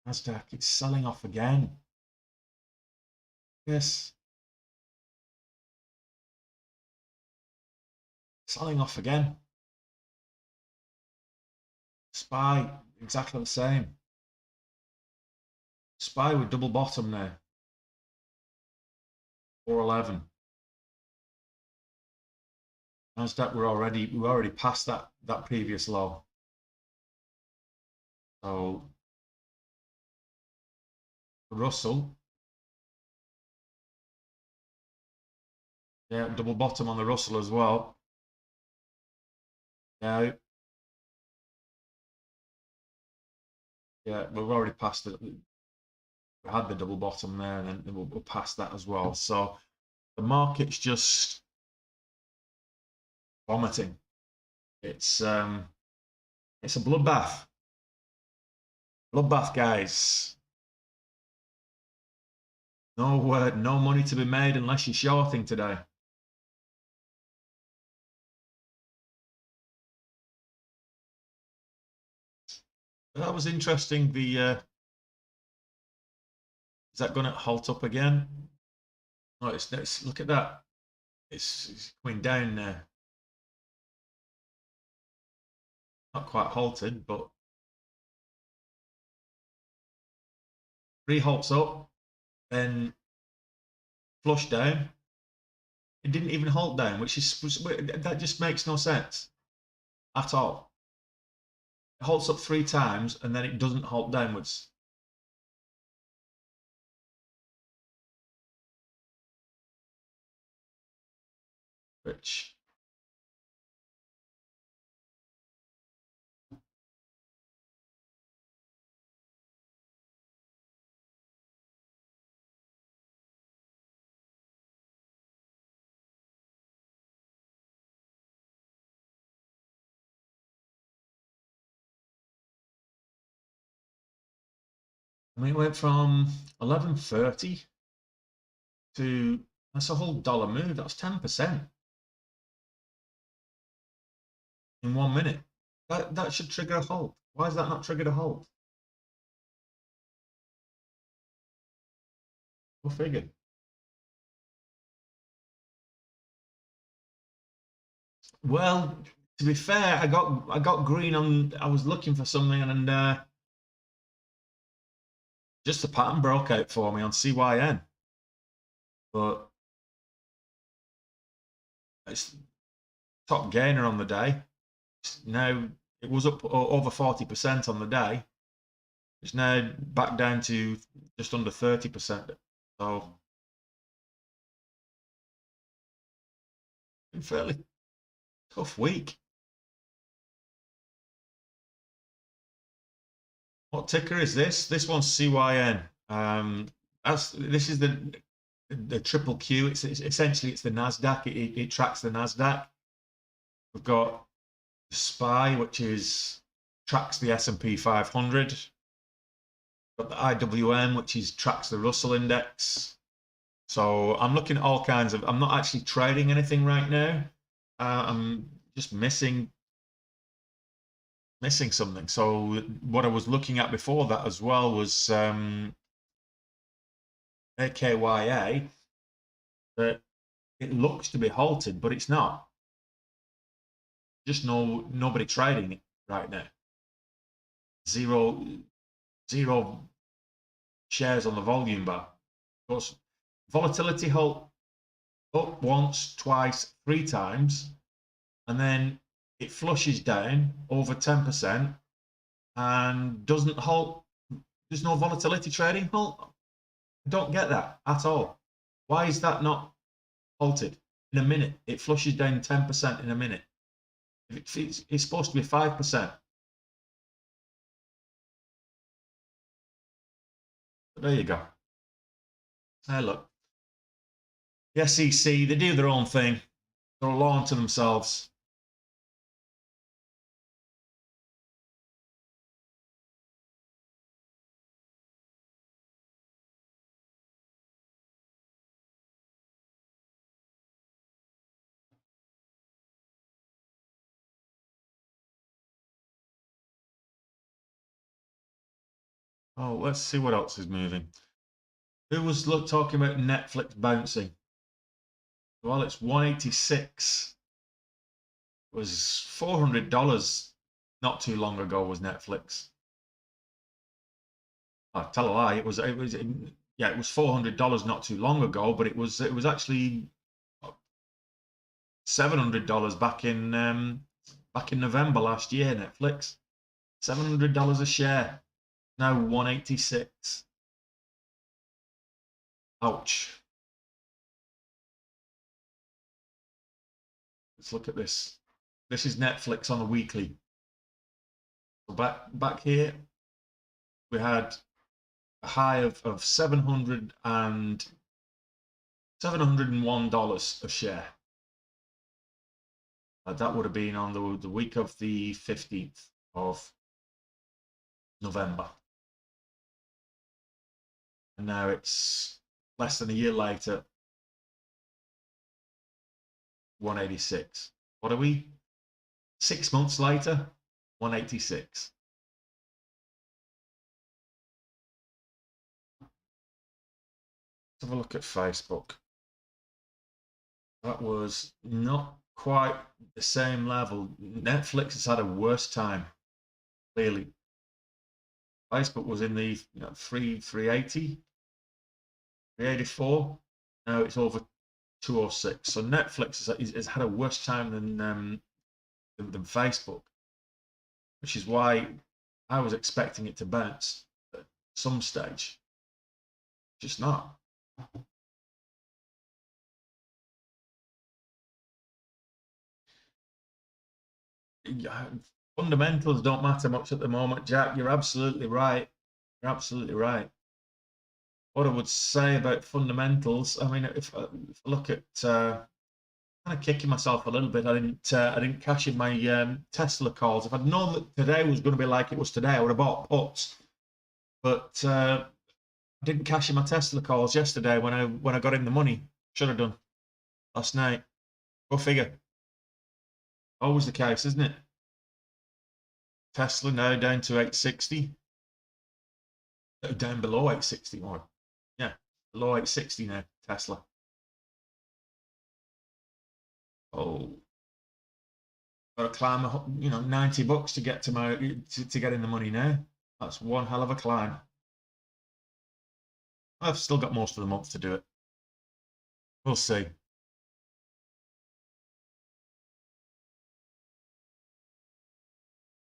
Nasdaq, it's selling off again. Yes. Selling off again. SPY, exactly the same. SPY with double bottom now. 411. Nasdaq, we're already past that previous low. So Russell. Yeah, double bottom on the Russell as well. Now, yeah, we've already passed it. We had the double bottom there, and then we'll pass that as well. So the market's just vomiting. It's a bloodbath. Bloodbath, guys. No money to be made unless you're shorting today. That was interesting. Is that going to halt up again? Oh, it's look at that. It's going down now. Not quite halted, but three halts up, then flush down. It didn't even halt down, that just makes no sense at all. It halts up 3 times and then it doesn't halt downwards. Which I mean, it went from 11.30 to, that's a whole dollar move. That's 10% in 1 minute. That should trigger a halt. Why is that not triggered a halt? Go figure. Well, to be fair, I got green on. I was looking for something, and just a pattern broke out for me on CYN. But it's top gainer on the day. Now it was up over 40% on the day. It's now back down to just under 30%. So fairly tough week. What ticker is this? This one's CYN. This is the triple Q. It's essentially the Nasdaq. It tracks the Nasdaq. We've got SPY, which tracks the S&P 500. Got the IWM, which tracks the Russell index. So I'm looking at all kinds of. I'm not actually trading anything right now. I'm just missing something. So what I was looking at before that as well was AKYA. That it looks to be halted, but it's not. Just nobody trading it right now. Zero shares on the volume bar. Of course, volatility halt up once, twice, 3 times, and then it flushes down over 10% and doesn't halt. There's no volatility trading halt. I don't get that at all. Why is that not halted in a minute? It flushes down 10% in a minute. It's supposed to be 5%. But there you go. Hey, look. The SEC, they do their own thing. They're a law unto themselves. Oh, let's see what else is moving. Who was talking about Netflix bouncing? Well, it's 186. It was $400 not too long ago was Netflix. I tell a lie. It was $400 not too long ago, but it was actually $700 back in November last year. Netflix, $700 a share. Now 186. Ouch. Let's look at this. This is Netflix on a weekly. So back here, we had a high of $701 a share. That would have been on the week of the 15th of November. And now it's less than a year later, 186. What are we? 6 months later, 186. Let's have a look at Facebook. That was not quite the same level. Netflix has had a worse time, clearly. Facebook was in the 380, 384. Now it's over 206. So Netflix has had a worse time than Facebook, which is why I was expecting it to bounce at some stage. Just not. Fundamentals don't matter much at the moment, Jack. You're absolutely right. You're absolutely right. What I would say about fundamentals, I mean, if I look at kind of kicking myself a little bit, I didn't cash in my Tesla calls. If I'd known that today was going to be like it was today, I would have bought puts. But I didn't cash in my Tesla calls yesterday when I got in the money. Should have done last night. Go figure. Always the case, isn't it? Tesla now down to 860. Down below 860 more. Yeah, below 860 now, Tesla. Oh, got to climb, $90 to get to get in the money now. That's one hell of a climb. I've still got most of the month to do it. We'll see.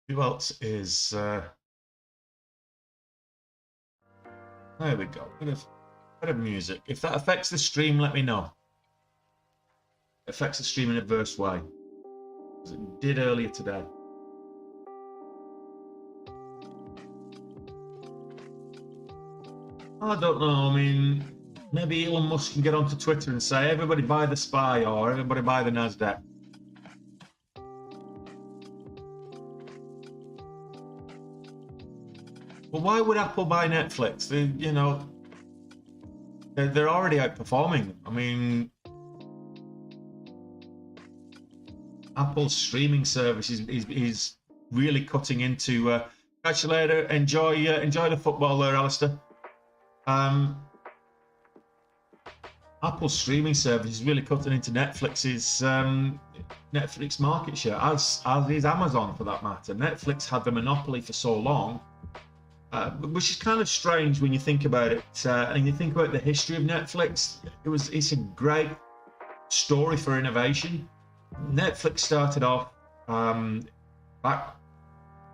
Who else is? There we go. Bit of music. If that affects the stream, let me know. It affects the stream in a adverse way, as it did earlier today. I don't know. I mean, maybe Elon Musk can get onto Twitter and say, everybody buy the SPY or everybody buy the NASDAQ. Well, why would Apple buy Netflix? They're already outperforming them. I mean, Apple's streaming service is really cutting into. Catch you later. Enjoy the football there, Alistair. Apple's streaming service is really cutting into Netflix's Netflix market share, as is Amazon for that matter. Netflix had the monopoly for so long, which is kind of strange when you think about it, and you think about the history of Netflix. It's a great story for innovation. Netflix started off back,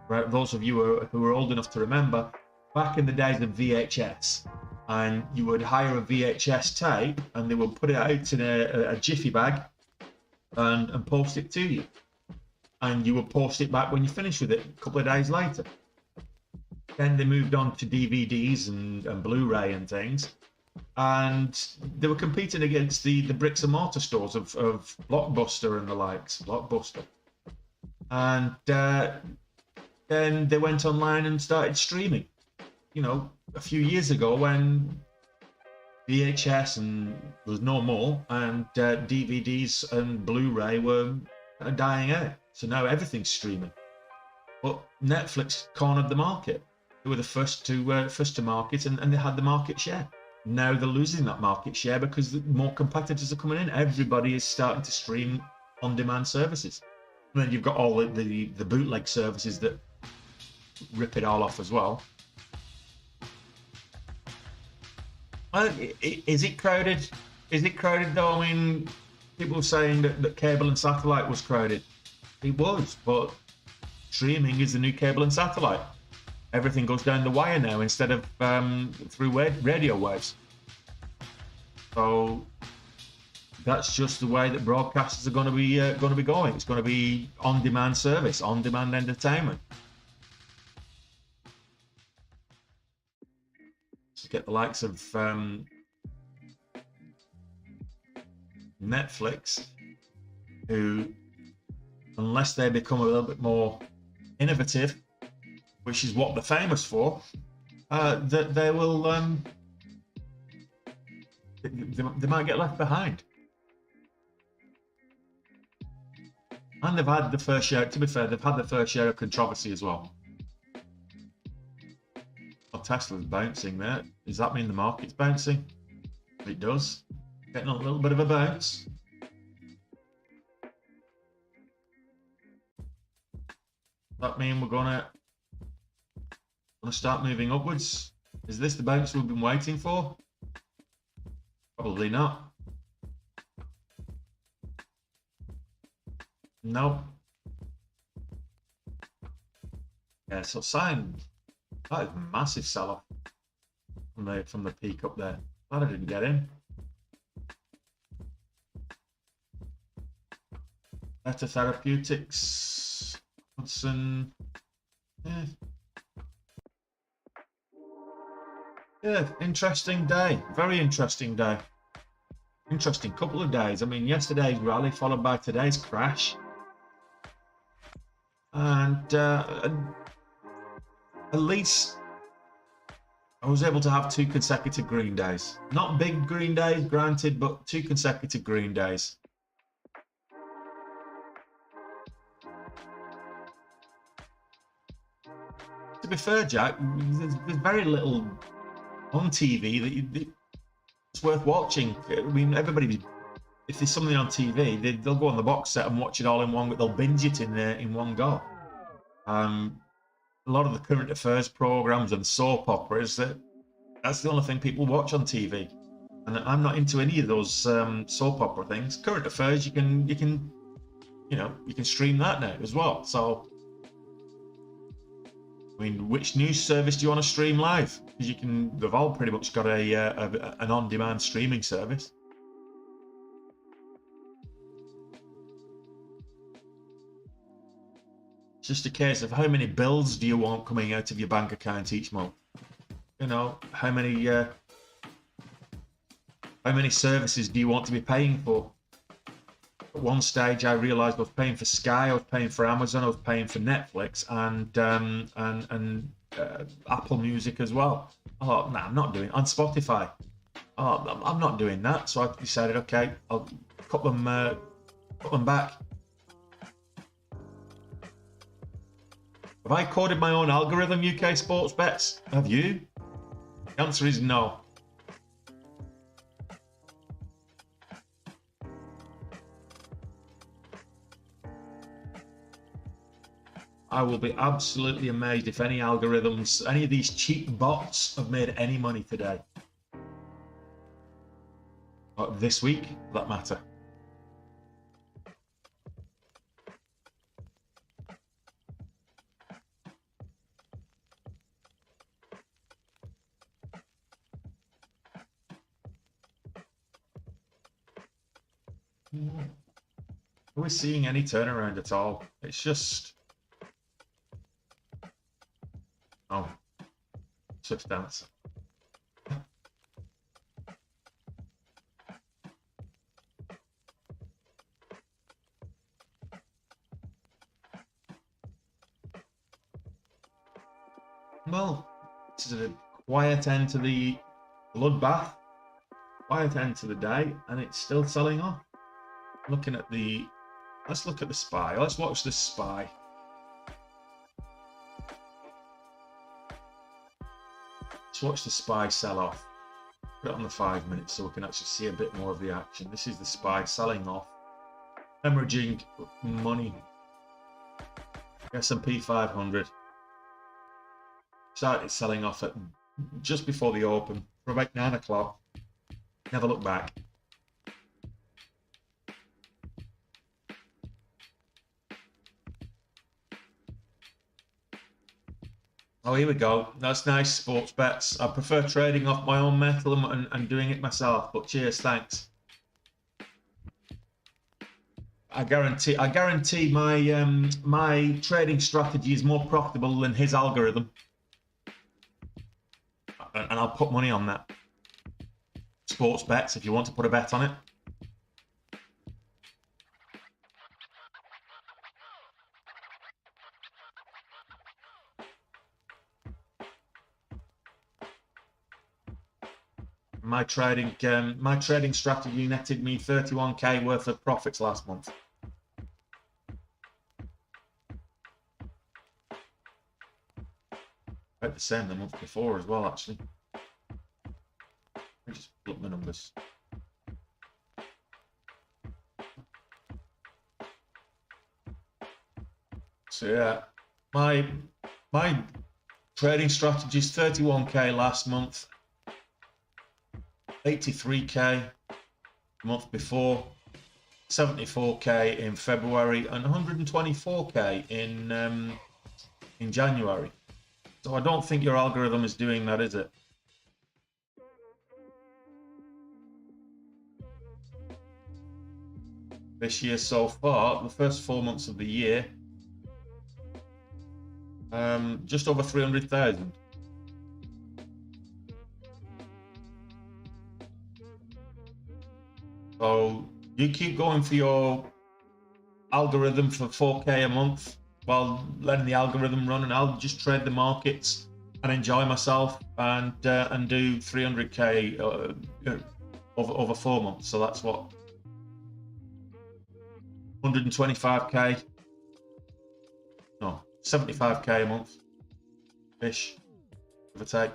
right, those of you who are old enough to remember, back in the days of VHS, and you would hire a VHS tape and they would put it out in a jiffy bag and post it to you. and you would post it back when you finished with it a couple of days later. Then they moved on to DVDs and Blu-ray and things, and they were competing against the bricks and mortar stores of Blockbuster and the likes, Blockbuster. And then they went online and started streaming. You know, a few years ago when VHS and there was no more, and DVDs and Blu-ray were dying out. So now everything's streaming. But Netflix cornered the market. They were the first to market, and they had the market share. Now they're losing that market share because more competitors are coming in. Everybody is starting to stream on-demand services. And then you've got all the bootleg services that rip it all off as well. Is it crowded? Is it crowded though? I mean, people were saying that cable and satellite was crowded. It was, but streaming is the new cable and satellite. Everything goes down the wire now instead of through radio waves. So that's just the way that broadcasters are going to be going. It's going to be on-demand service, on-demand entertainment. So get the likes of Netflix, who, unless they become a little bit more innovative, which is what they're famous for, that they will they might get left behind. And they've had the first share, to be fair, they've had the first share of controversy as well. Well, Tesla's bouncing there. Does that mean the market's bouncing? It does. Getting a little bit of a bounce. Does that mean we're gonna start moving upwards? Is this the bounce we've been waiting for? Probably not. Nope. Yeah, so sign, that is a massive sell-off from the peak up there. Glad I didn't get in. Better Therapeutics, Hudson. Yeah, interesting day. Very interesting day. Interesting couple of days. I mean, yesterday's rally followed by today's crash. And at least I was able to have 2 consecutive green days. Not big green days, granted, but 2 consecutive green days. To be fair, Jack, there's very little on TV that it's worth watching. I mean, everybody, if there's something on TV, they'll go on the box set and watch it all in one. They'll binge it in one go. A lot of the current affairs programs and soap operas, that's the only thing people watch on TV. And I'm not into any of those soap opera things. Current affairs, you can stream that now as well. So, I mean, which news service do you want to stream live? Because they've all pretty much got an on-demand streaming service. It's just a case of how many bills do you want coming out of your bank account each month? You know, how many services do you want to be paying for? At one stage, I realised I was paying for Sky, I was paying for Amazon, I was paying for Netflix, and Apple Music as well. I thought, nah, I'm not doing it. On Spotify. I'm not doing that. So I decided, okay, I'll cut them back. Have I coded my own algorithm, UK Sports Bets? Have you? The answer is no. I will be absolutely amazed if any algorithms, any of these cheap bots have made any money today. Or this week, for that matter. Are we seeing any turnaround at all? It's just... Oh. Swift dance. Well, this is a quiet end to the bloodbath. Quiet end to the day, and it's still selling off. Looking at the... Let's look at the SPY. Let's watch the SPY. Let's watch the SPY sell off. Put it on the 5 minutes so we can actually see a bit more of the action. This is the SPY selling off. Hemorrhaging money. S&P 500. Started selling off at just before the open for about 9 o'clock. Never look back. Oh, here we go. That's nice, sports bets. I prefer trading off my own metal and doing it myself, but cheers, thanks. I guarantee my my trading strategy is more profitable than his algorithm. And I'll put money on that. Sports bets, if you want to put a bet on it. My trading strategy netted me 31k worth of profits last month. About the same the month before as well, actually. Let me just look at the numbers. So yeah, my trading strategy is 31k last month, 83k the month before, 74k in February, and 124k in January. So I don't think your algorithm is doing that, is it? This year so far, the first 4 months of the year, just over 300,000. So you keep going for your algorithm for 4k a month while letting the algorithm run, and I'll just trade the markets and enjoy myself and do 300k over 4 months. So that's what, 125k, no, 75k a month ish, give or take.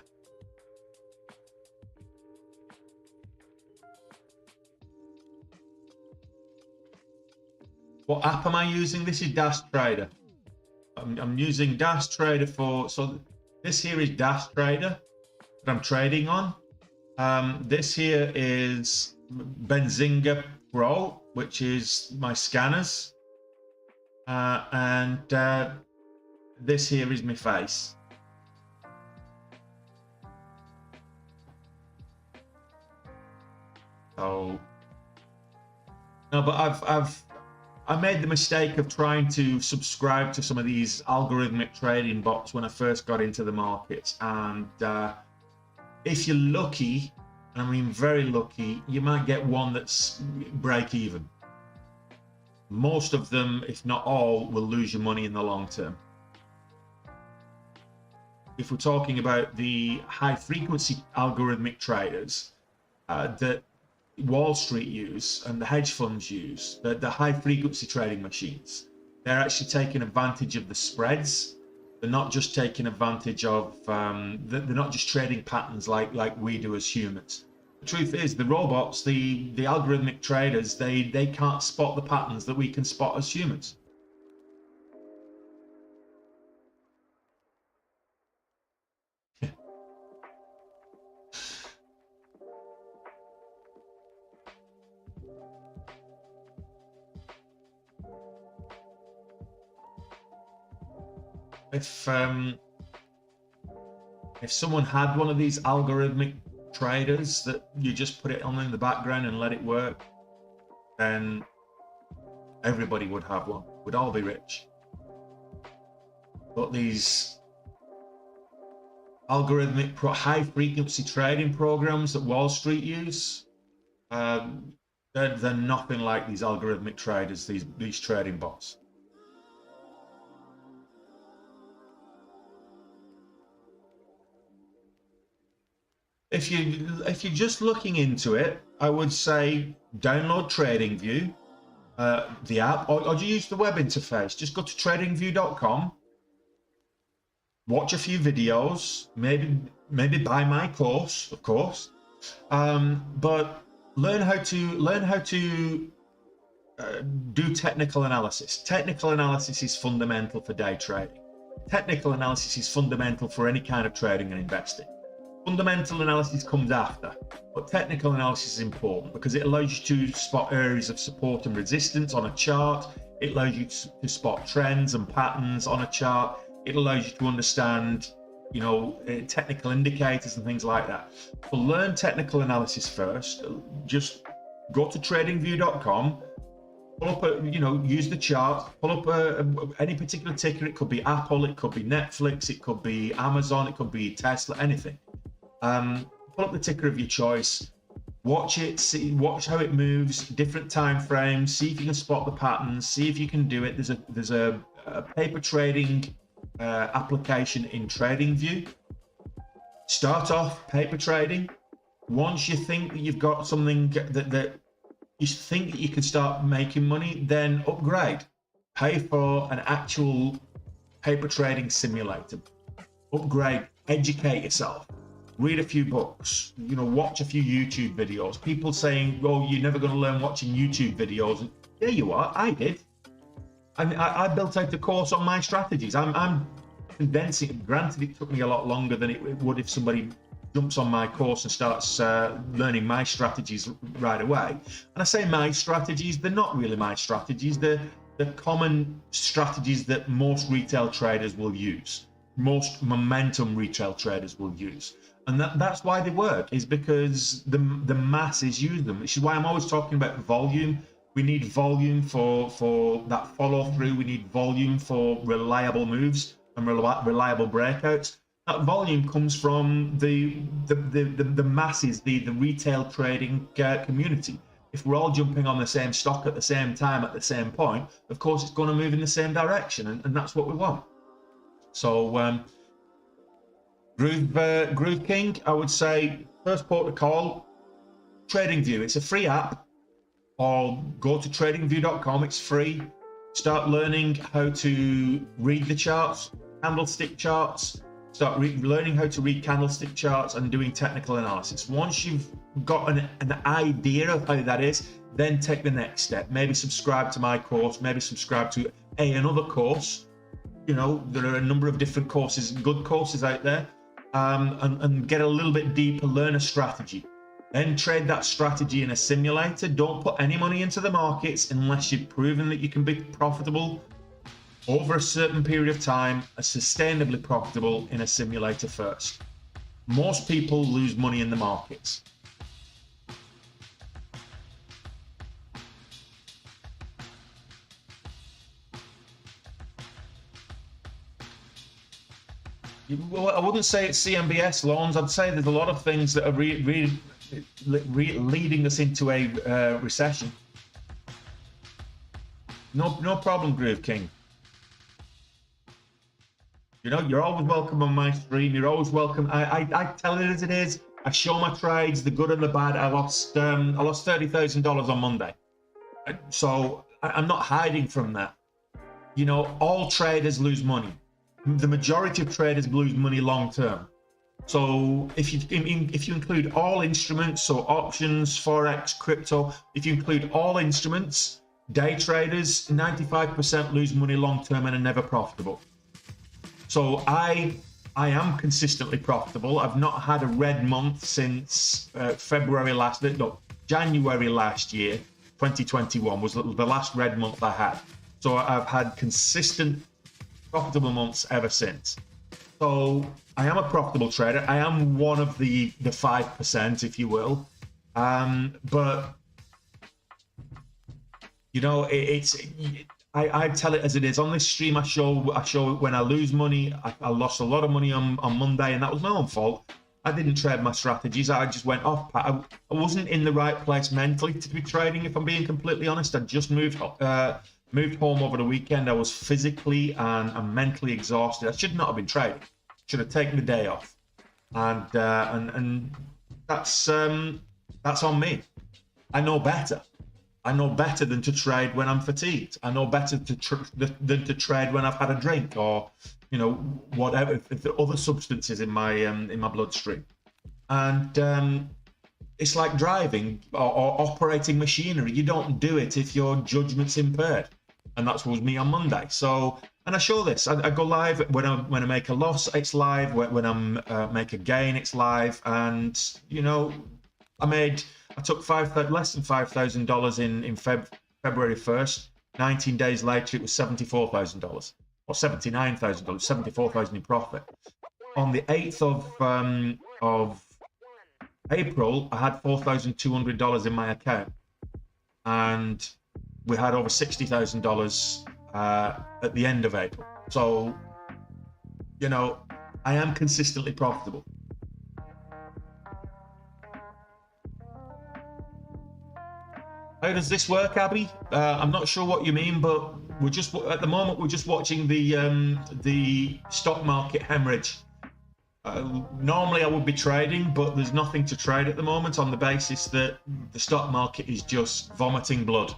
What app am I using? This is Dash Trader. I'm using Dash Trader for, so this here is Dash Trader that I'm trading on. This here is Benzinga Pro, which is my scanners. And this here is my face. So, no, but I made the mistake of trying to subscribe to some of these algorithmic trading bots when I first got into the markets, and if you're lucky, and I mean very lucky, you might get one that's break even. Most of them, if not all, will lose your money in the long term. If we're talking about the high frequency algorithmic traders that Wall Street use and the hedge funds use, the high frequency trading machines, they're actually taking advantage of the spreads. They're not just taking advantage of they're not just trading patterns like we do as humans. The truth is, the robots, the algorithmic traders, they can't spot the patterns that we can spot as humans. If someone had one of these algorithmic traders that you just put it on in the background and let it work, then Everybody would have one. We'd all be rich. But these algorithmic high frequency trading programs that Wall Street use, they're nothing like these algorithmic traders, these trading bots. If you're just looking into it, I would say download TradingView, the app, or do you use the web interface? Just go to tradingview.com, watch a few videos, maybe buy my course, of course, but learn how to do technical analysis. Technical analysis is fundamental for day trading. Technical analysis is fundamental for any kind of trading and investing. Fundamental analysis comes after, but technical analysis is important because it allows you to spot areas of support and resistance on a chart. It allows you to spot trends and patterns on a chart. It allows you to understand, technical indicators and things like that. So learn technical analysis first. Just go to tradingview.com, pull up use the chart, pull up any particular ticker. It could be Apple, it could be Netflix, it could be Amazon, it could be Tesla, anything. Pull up the ticker of your choice, watch it, watch how it moves, different time frames, see if you can spot the patterns, see if you can do it. There's a paper trading application in TradingView. Start off paper trading. Once you think that you've got something that you think that you can start making money, then upgrade. Pay for an actual paper trading simulator. Upgrade, educate yourself. Read a few books, watch a few YouTube videos. People saying, "Oh, you're never going to learn watching YouTube videos." Yeah, you are. I did. I built out a course on my strategies. I'm condensing it. Granted, it took me a lot longer than it would if somebody jumps on my course and starts learning my strategies right away. And I say my strategies, they're not really my strategies. They're the common strategies that most retail traders will use. Most momentum retail traders will use. And that's why they work, is because the masses use them, which is why I'm always talking about volume. We need volume for that follow through. We need volume for reliable moves and reliable breakouts. That volume comes from the masses, the retail trading community. If we're all jumping on the same stock at the same time at the same point, of course it's going to move in the same direction, and that's what we want. So Groove King, I would say first port of call, TradingView. It's a free app, or go to tradingview.com. It's free. Start learning how to read the charts, candlestick charts. Start learning how to read candlestick charts and doing technical analysis. Once you've got an idea of how that is, then take the next step. Maybe subscribe to my course. Maybe subscribe to another course. There are a number of different courses, good courses out there. And get a little bit deeper, learn a strategy. Then trade that strategy in a simulator. Don't put any money into the markets unless you've proven that you can be profitable over a certain period of time, sustainably profitable in a simulator first. Most people lose money in the markets. Well, I wouldn't say it's CMBS loans. I'd say there's a lot of things that are leading us into a recession. No problem, Groove King. You're always welcome on my stream. You're always welcome. I tell it as it is. I show my trades, the good and the bad. I lost $30,000 on Monday, so I'm not hiding from that. All traders lose money. The majority of traders lose money long term. So if you include all instruments, so options, forex, crypto, if you include all instruments, day traders, 95% lose money long term and are never profitable. So I am consistently profitable. I've not had a red month since January last year. 2021 was the last red month I had. So I've had consistent profitable months ever since. So I am a profitable trader. I am one of the 5%, if you will. But You know, I tell it as it is. On this stream, I show it when I lose money. I lost a lot of money on Monday, and that was my own fault. I didn't trade my strategies. I just went off. I wasn't in the right place mentally to be trading, if I'm being completely honest. I just moved home over the weekend. I was physically and mentally exhausted. I should not have been trading. Should have taken the day off. And that's on me. I know better. I know better than to trade when I'm fatigued. I know better than to trade when I've had a drink or, you know, whatever, if there are other substances in my bloodstream. And it's like driving or operating machinery. You don't do it if your judgment's impaired, and that's what was me on Monday. So, and I show this. I go live when I make a loss. It's live. When I make a gain, it's live. And you know, I took less than $5,000 in February 1st. 19 days later, it was $74,000 or $79,000, $74,000 in profit. On the 8th of April, I had $4,200 in my account, and we had over $60,000 at the end of April. So, you know, I am consistently profitable. How does this work, Abby? I'm not sure what you mean, but at the moment we're just watching the stock market hemorrhage. Normally I would be trading, but there's nothing to trade at the moment on the basis that the stock market is just vomiting blood.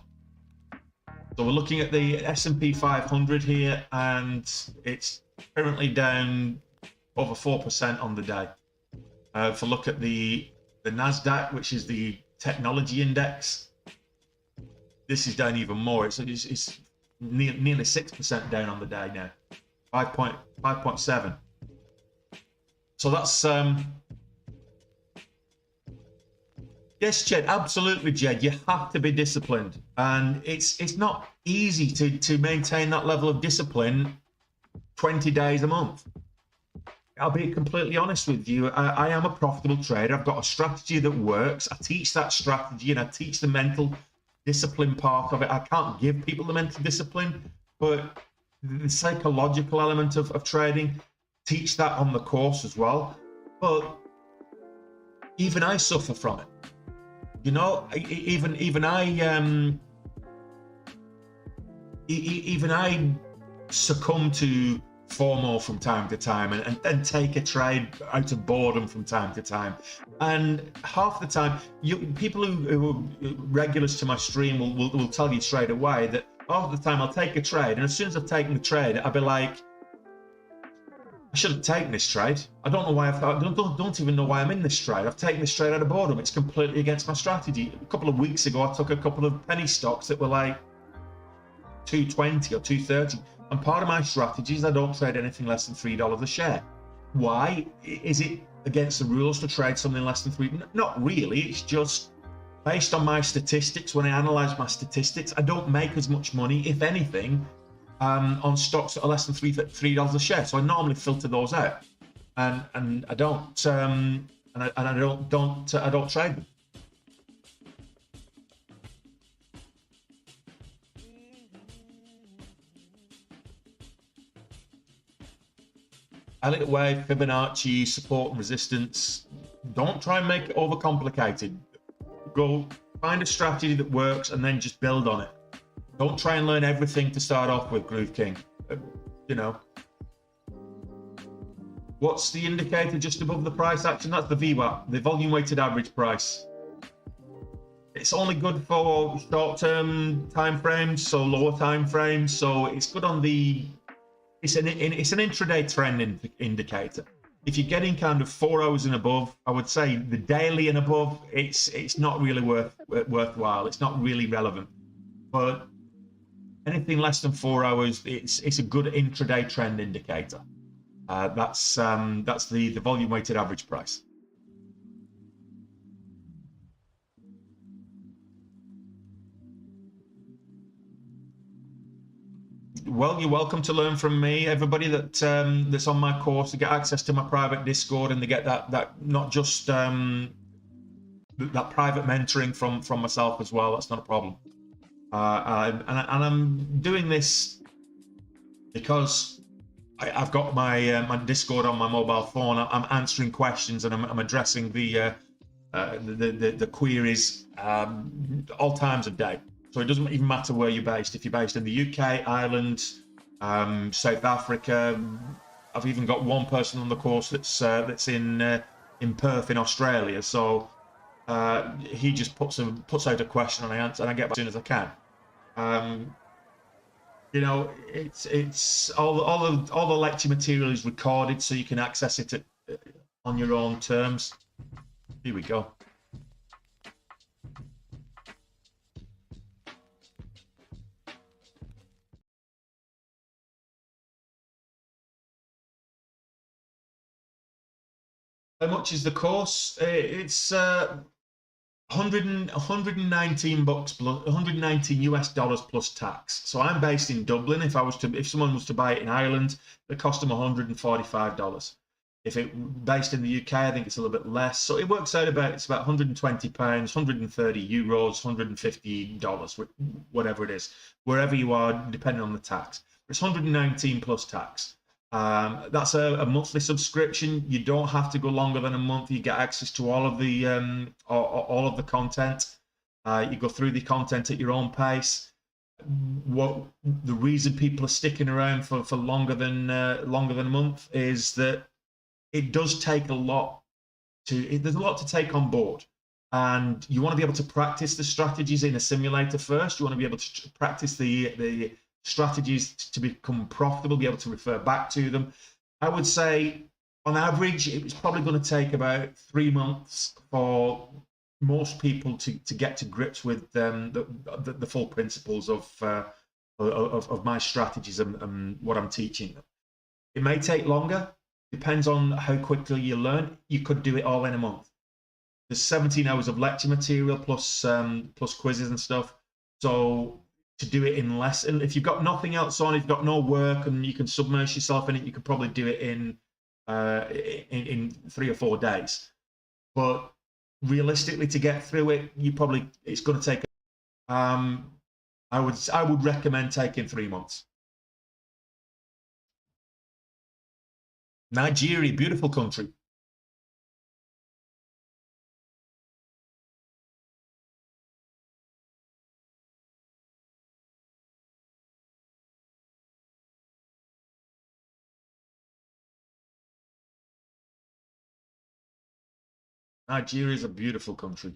So we're looking at the S&P 500 here, and it's currently down over 4% on the day. If I look at the NASDAQ, which is the technology index, this is down even more. It's nearly 6% down on the day now, 5.7. So that's yes, Jed, absolutely, Jed. You have to be disciplined, and it's not easy to maintain that level of discipline 20 days a month. I'll be completely honest with you. I am a profitable trader. I've got a strategy that works. I teach that strategy, and I teach the mental discipline part of it. I can't give people the mental discipline, but the psychological element of trading, teach that on the course as well. But even I suffer from it. You know, even I succumb to FOMO from time to time and take a trade out of boredom from time to time. And half the time, people who are regulars to my stream will tell you straight away that half the time I'll take a trade, and as soon as I've taken the trade, I'll be like, I should have taken this trade. I don't know why don't even know why I'm in this trade. I've taken this trade out of boredom. It's completely against my strategy. A couple of weeks ago, I took a couple of penny stocks that were like 220 or 230. And part of my strategy is I don't trade anything less than $3 a share. Why? Is it against the rules to trade something less than $3? Not really. It's just based on my statistics. When I analyze my statistics, I don't make as much money, if anything, on stocks that are less than $3 a share. So I normally filter those out, and I don't I don't trade them. Elliott Wave, Fibonacci, support and resistance. Don't try and make it overcomplicated. Go find a strategy that works and then just build on it. Don't try and learn everything to start off with, Groove King. You know. What's the indicator just above the price action? That's the VWAP, the volume weighted average price. It's only good for short-term time frames, so lower time frames. So it's good on the... It's an intraday trend indicator. If you're getting kind of 4 hours and above, I would say the daily and above, it's not really worthwhile. It's not really relevant. But anything less than 4 hours, it's a good intraday trend indicator. That's the volume weighted average price. Well, you're welcome to learn from me. Everybody that's on my course, to get access to my private Discord, and they get that not just that private mentoring from myself as well. That's not a problem. And I'm doing this because I've got my my Discord on my mobile phone. I'm answering questions and I'm addressing the queries all times of day. So it doesn't even matter where you're based. If you're based in the UK, Ireland, South Africa, I've even got one person on the course that's in Perth in Australia. So he just puts out a question and I answer and I get back as soon as I can. You know, it's all the lecture material is recorded, so you can access it on your own terms. Here we go. How much is the course? It's 119 bucks plus 119 US dollars plus tax. So I'm based in Dublin. If someone was to buy it in Ireland, it cost them $145. If it based in the UK, I think it's a little bit less. So it works out about, it's about 120 pounds, 130 euros, $150, whatever it is, wherever you are, depending on the tax. It's 119 plus tax. That's a monthly subscription. You don't have to go longer than a month. You get access to all of the content. You go through the content at your own pace. What the reason people are sticking around for longer than a month is that it does take a lot there's a lot to take on board, and you want to be able to practice the strategies in a simulator first. You want to be able to practice the strategies to become profitable, be able to refer back to them. I would say on average it's probably going to take about 3 months for most people to get to grips with the full principles of my strategies and what I'm teaching them. It may take longer, depends on how quickly you learn. You could do it all in a month. There's 17 hours of lecture material plus quizzes and stuff. So to do it in less, and if you've got nothing else on, if you've got no work and you can submerge yourself in it, you could probably do it in 3 or 4 days. But realistically, to get through it, it's going to take. I would recommend taking 3 months. Nigeria, beautiful country. Nigeria is a beautiful country.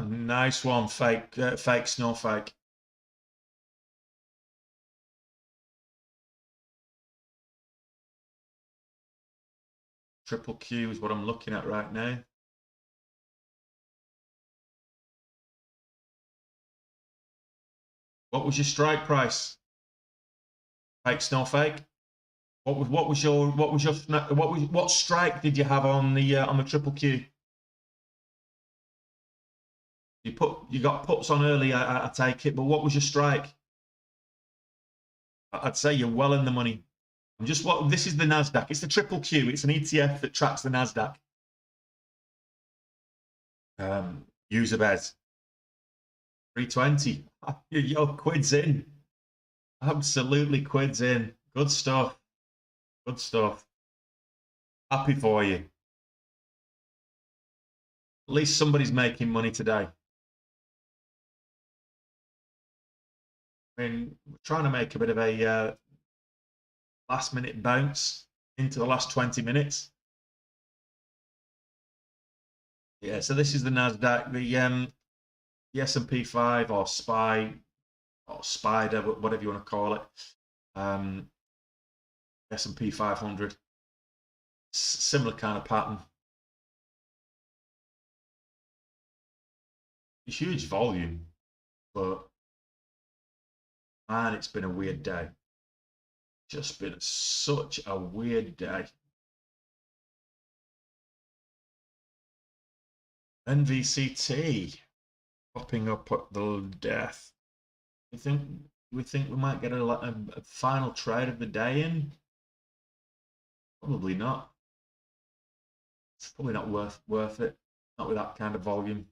Nice one, fake snowflake. Triple Q is what I'm looking at right now. What was your strike price? Fake snowflake. What strike did you have on the Triple Q? You got puts on early, I take it, but what was your strike? I'd say you're well in the money. This is the Nasdaq. It's the Triple Q. It's an ETF that tracks the Nasdaq. User beds 320. Your quid's in. Absolutely quid's in. Good stuff. Good stuff. Happy for you. At least somebody's making money today. I mean, we're trying to make a bit of a last minute bounce into the last 20 minutes. Yeah, so this is the Nasdaq, the S&P 5 or SPY or Spider, whatever you want to call it. S&P 500. Similar kind of pattern. A huge volume, but man, it's been a weird day. Just been such a weird day. NVCT popping up at the death. We think we might get a final trade of the day in. Probably not. It's probably not worth it. Not with that kind of volume.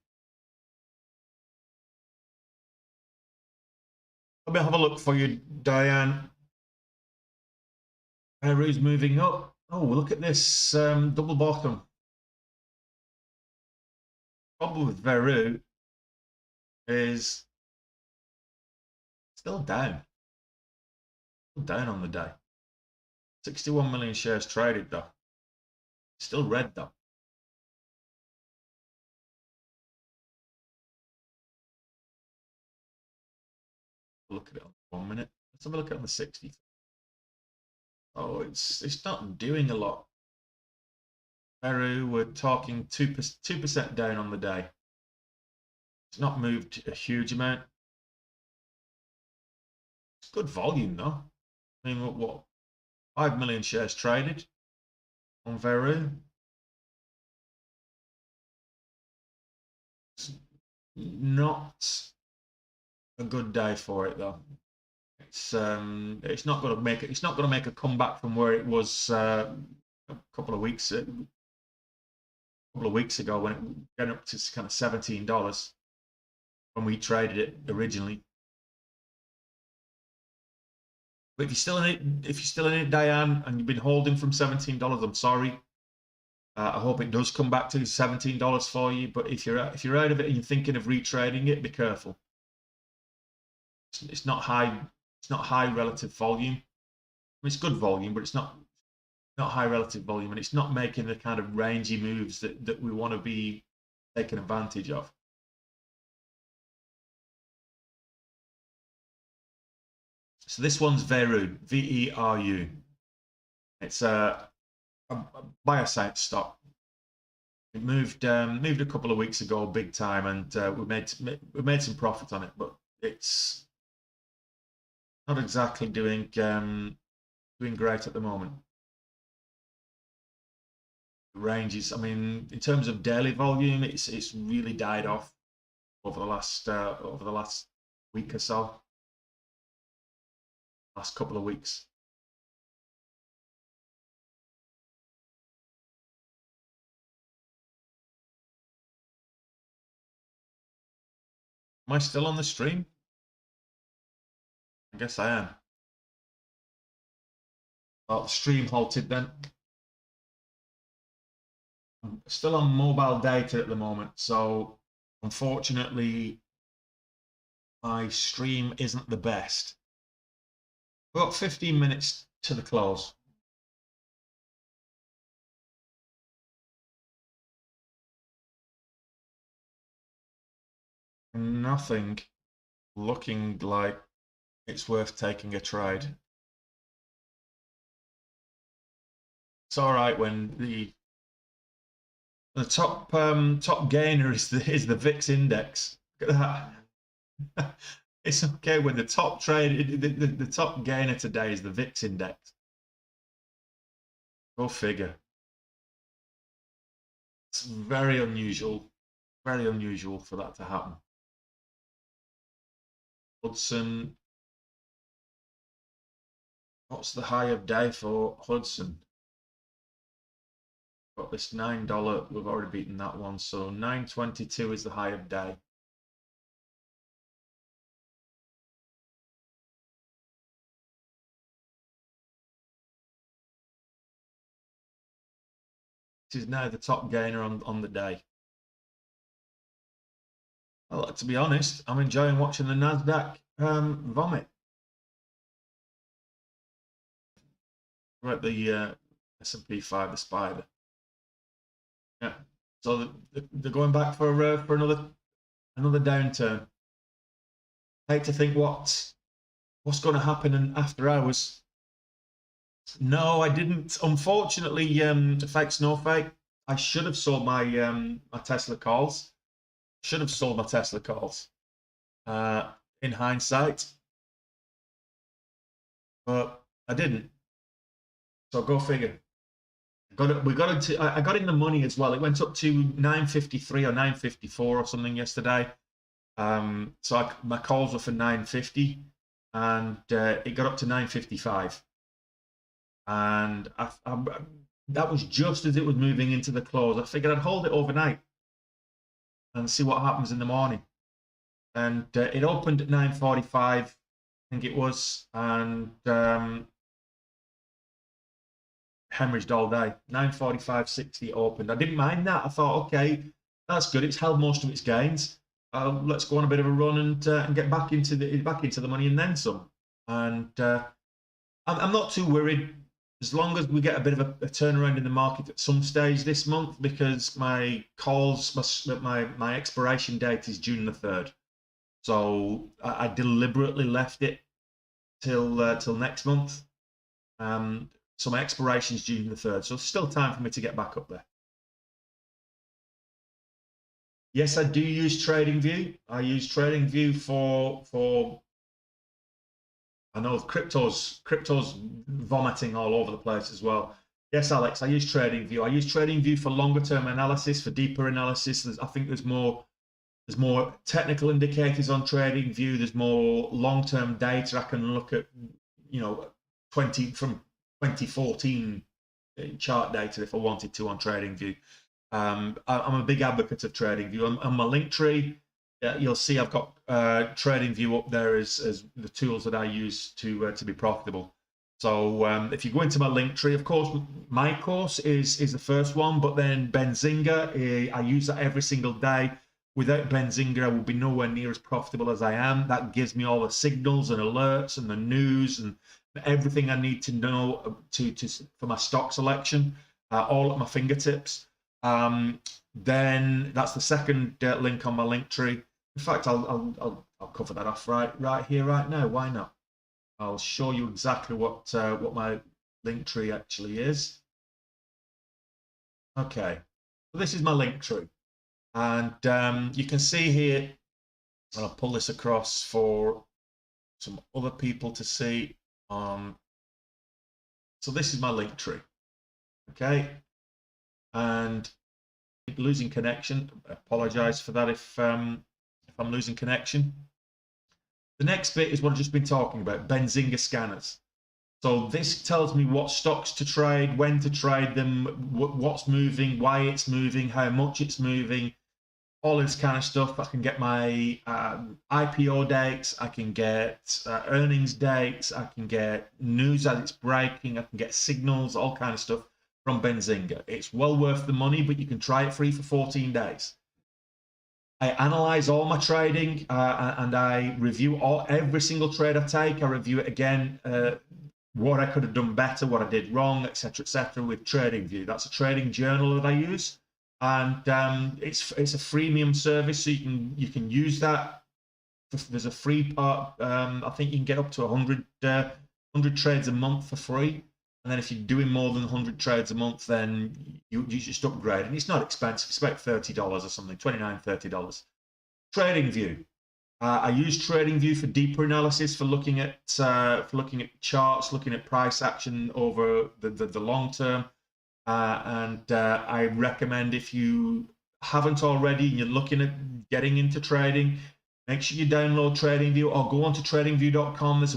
Let me have a look for you, Diane. Veru's moving up. Oh, look at this double bottom. Problem with Veru is still down. Still down on the day. 61 million shares traded though. Still red though. Look at it on 1 minute. Let's have a look at the 60. Oh, it's not doing a lot. Veru, we're talking 2% down on the day. It's not moved a huge amount. It's good volume though. I mean, what 5 million shares traded on Veru. It's not a good day for it though. It's not going to make it. It's not going to make a comeback from where it was a couple of weeks ago when it got up to kind of $17 when we traded it originally. But if you're still in it, Diane, and you've been holding from $17, I'm sorry. I hope it does come back to $17 for you. But if you're out of it and you're thinking of retrading it, be careful. It's not high. It's not high relative volume. I mean, it's good volume, but it's not high relative volume, and it's not making the kind of rangy moves that we want to be taking advantage of. So this one's Veru, VERU. It's a bioscience stock. It moved a couple of weeks ago, big time, and we made some profit on it, but it's not exactly doing great at the moment. The ranges, I mean, in terms of daily volume, it's really died off over the last week or so. Last couple of weeks. Am I still on the stream? I guess I am. Well, the stream halted then. I'm still on mobile data at the moment, so unfortunately my stream isn't the best. We've got 15 minutes to the close. Nothing looking like it's worth taking a trade. It's all right when the top gainer is the VIX index. Look at that. It's okay when the top trade, the top gainer today is the VIX index. Go figure. It's very unusual for that to happen. Hudson. What's the high of day for Hudson? Got this $9. We've already beaten that one, so 9.22 is the high of day. This is now the top gainer on the day. Well, to be honest, I'm enjoying watching the Nasdaq vomit. We're at the S&P 5, the spider. Yeah, so they're going back for another downturn. I hate to think what's going to happen after hours. No, I didn't. Unfortunately, fake snow fake. I should have sold my my Tesla calls. Should have sold my Tesla calls. In hindsight, but I didn't. So go figure. We got into. I got in the money as well. It went up to 953 or 954 or something yesterday. So my calls were for 950, and it got up to 955, and that was just as it was moving into the close. I figured I'd hold it overnight and see what happens in the morning. And it opened at 9:45, I think it was, and hemorrhaged all day. 9:45.60 opened. I didn't mind that. I thought, okay, that's good. It's held most of its gains. Let's go on a bit of a run and get back into the money and then some. And I'm not too worried as long as we get a bit of a turnaround in the market at some stage this month, because my expiration date is June the 3rd. So I deliberately left it till next month. So my expiration is June the 3rd. So still time for me to get back up there. Yes, I do use TradingView. I use TradingView for I know crypto's vomiting all over the place as well. Yes, Alex, I use TradingView. I use TradingView for longer term analysis, for deeper analysis. I think there's more technical indicators on TradingView. There's more long-term data. I can look at, 2014 chart data if I wanted to on TradingView. I'm a big advocate of TradingView. On my Linktree, you'll see I've got TradingView up there as the tools that I use to be profitable. So if you go into my Linktree, of course, my course is the first one, but then Benzinga, I use that every single day. Without Benzinga, I would be nowhere near as profitable as I am. That gives me all the signals and alerts and the news and everything I need to know for my stock selection, all at my fingertips. Then that's the second link on my Linktree. In fact, I'll cover that off right here, right now. Why not? I'll show you exactly what my Linktree actually is. Okay, so this is my Linktree, and you can see here. I'll pull this across for some other people to see. So this is my Linktree. Okay, and losing connection. I apologize for that if I'm losing connection. The next bit is what I've just been talking about, Benzinga scanners. So this tells me what stocks to trade, when to trade them, what's moving, why it's moving, how much it's moving, all this kind of stuff. I can get my IPO dates, I can get earnings dates, I can get news as it's breaking, I can get signals, all kind of stuff from Benzinga. It's well worth the money, but you can try it free for 14 days. I analyze all my trading and I review every single trade I take. I review it again, what I could have done better, what I did wrong, etc., with TradingView. That's a trading journal that I use, and it's a freemium service, so you can use that. There's a free part. I think you can get up to 100 trades a month for free. And then if you're doing more than 100 trades a month, then you just upgrade. And it's not expensive. It's about $30 or something, $29, $30. TradingView. I use TradingView for deeper analysis, for looking at charts, looking at price action over the long term. And I recommend, if you haven't already and you're looking at getting into trading, make sure you download TradingView or go onto tradingview.com. There's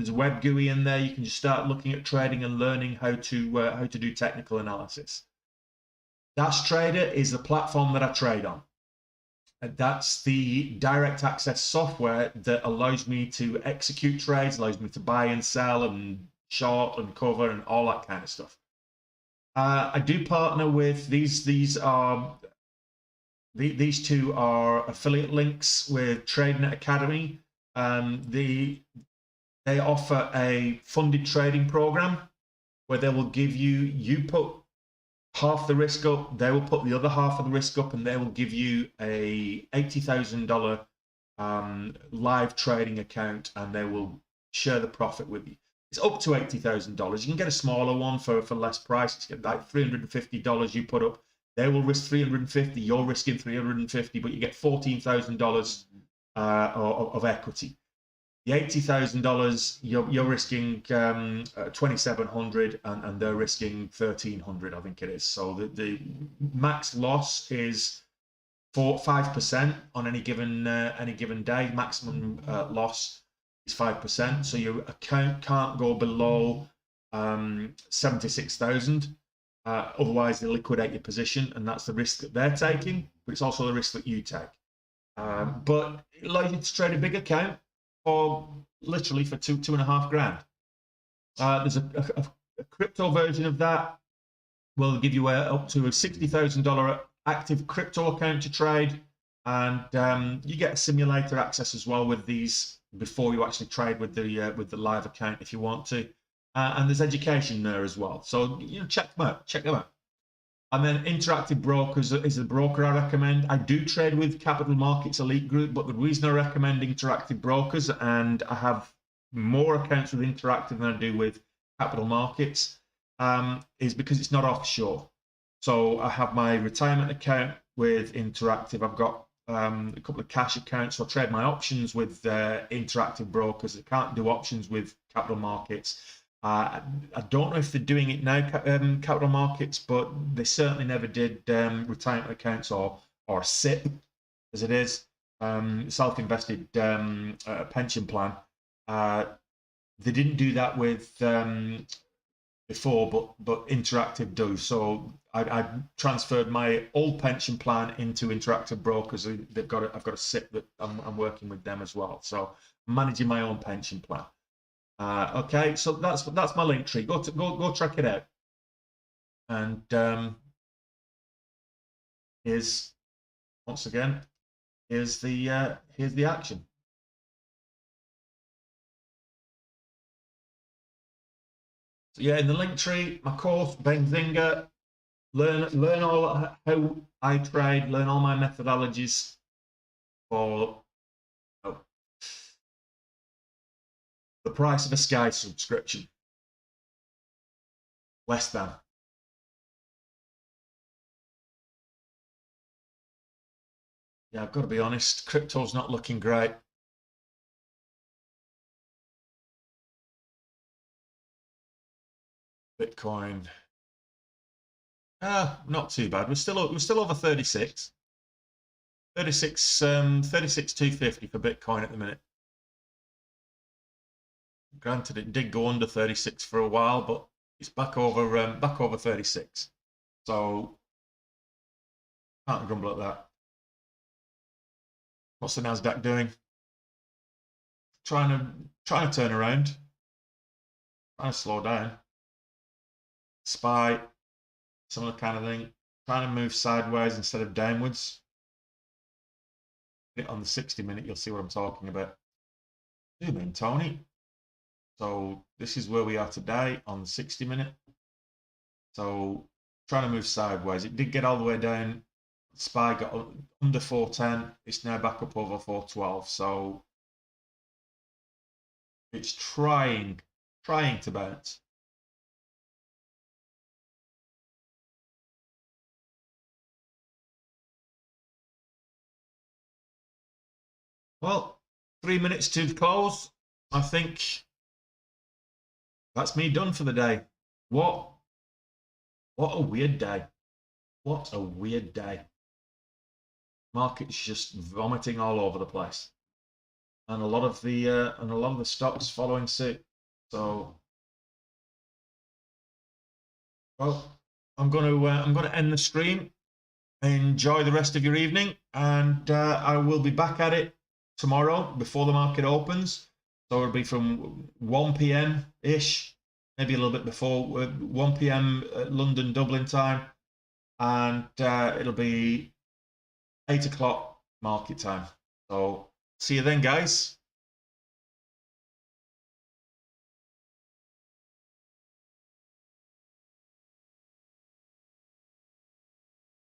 a web GUI in there. You can just start looking at trading and learning how to do technical analysis. Dash Trader is the platform that I trade on. That's the direct access software that allows me to execute trades, allows me to buy and sell and short and cover and all that kind of stuff. I do partner with these two are affiliate links with TradeNet Academy. They offer a funded trading program where they will give you put half the risk up, they will put the other half of the risk up, and they will give you a $80,000 live trading account, and they will share the profit with you. It's up to $80,000. You can get a smaller one for less price. It's like $350 you put up. They will risk 350. You're risking 350, but you get $14,000 of equity. The $80,000, you're risking 2,700, and they're risking 1,300, I think it is. So the max loss is 5% on any given day. Maximum loss is 5%. So your account can't go below 76,000. Otherwise, they liquidate your position, and that's the risk that they're taking. But it's also the risk that you take. But it allows you to trade a big account for literally for two and a half grand. There's a crypto version of that. Will give you up to a $60,000 active crypto account to trade, and you get simulator access as well with these before you actually trade with the live account if you want to. And there's education there as well. So check them out. Check them out. And then Interactive Brokers is the broker I recommend. I do trade with Capital Markets Elite Group, but the reason I recommend Interactive Brokers, and I have more accounts with Interactive than I do with Capital Markets, is because it's not offshore. So I have my retirement account with Interactive. I've got a couple of cash accounts. So I trade my options with Interactive Brokers. I can't do options with Capital Markets. I don't know if they're doing it now, Capital Markets, but they certainly never did retirement accounts or SIP, as it is, self-invested pension plan. They didn't do that with before, but Interactive do. So I transferred my old pension plan into Interactive Brokers. I've got a SIP that I'm working with them as well. So I'm managing my own pension plan. Okay, so that's my link tree. Go check it out. And here's once again, here's the action. So yeah, in the link tree, my course, Benzinga, learn all how I trade, learn all my methodologies for the price of a Sky subscription. Less than. Yeah, I've got to be honest, crypto's not looking great. Bitcoin, not too bad. We're still over 36. 36,250 for Bitcoin at the minute. Granted, it did go under 36 for a while, but it's back over 36. So can't grumble at that. What's the Nasdaq doing? Trying to turn around. Trying to slow down. SPY, similar kind of thing. Trying to move sideways instead of downwards. On the 60-minute, you'll see what I'm talking about. Zoom in, Tony. So this is where we are today on the 60-minute. So trying to move sideways. It did get all the way down. SPY got under 410. It's now back up over 412. So it's trying to bounce. Well, 3 minutes to close. I think that's me done for the day. What a weird day. What a weird day. Market's just vomiting all over the place. And a lot of the stocks following suit. So well, I'm gonna end the stream. Enjoy the rest of your evening, and I will be back at it tomorrow before the market opens. So it'll be from 1 p.m. ish, maybe a little bit before 1 p.m. London, Dublin time, and it'll be 8 o'clock market time. So see you then, guys.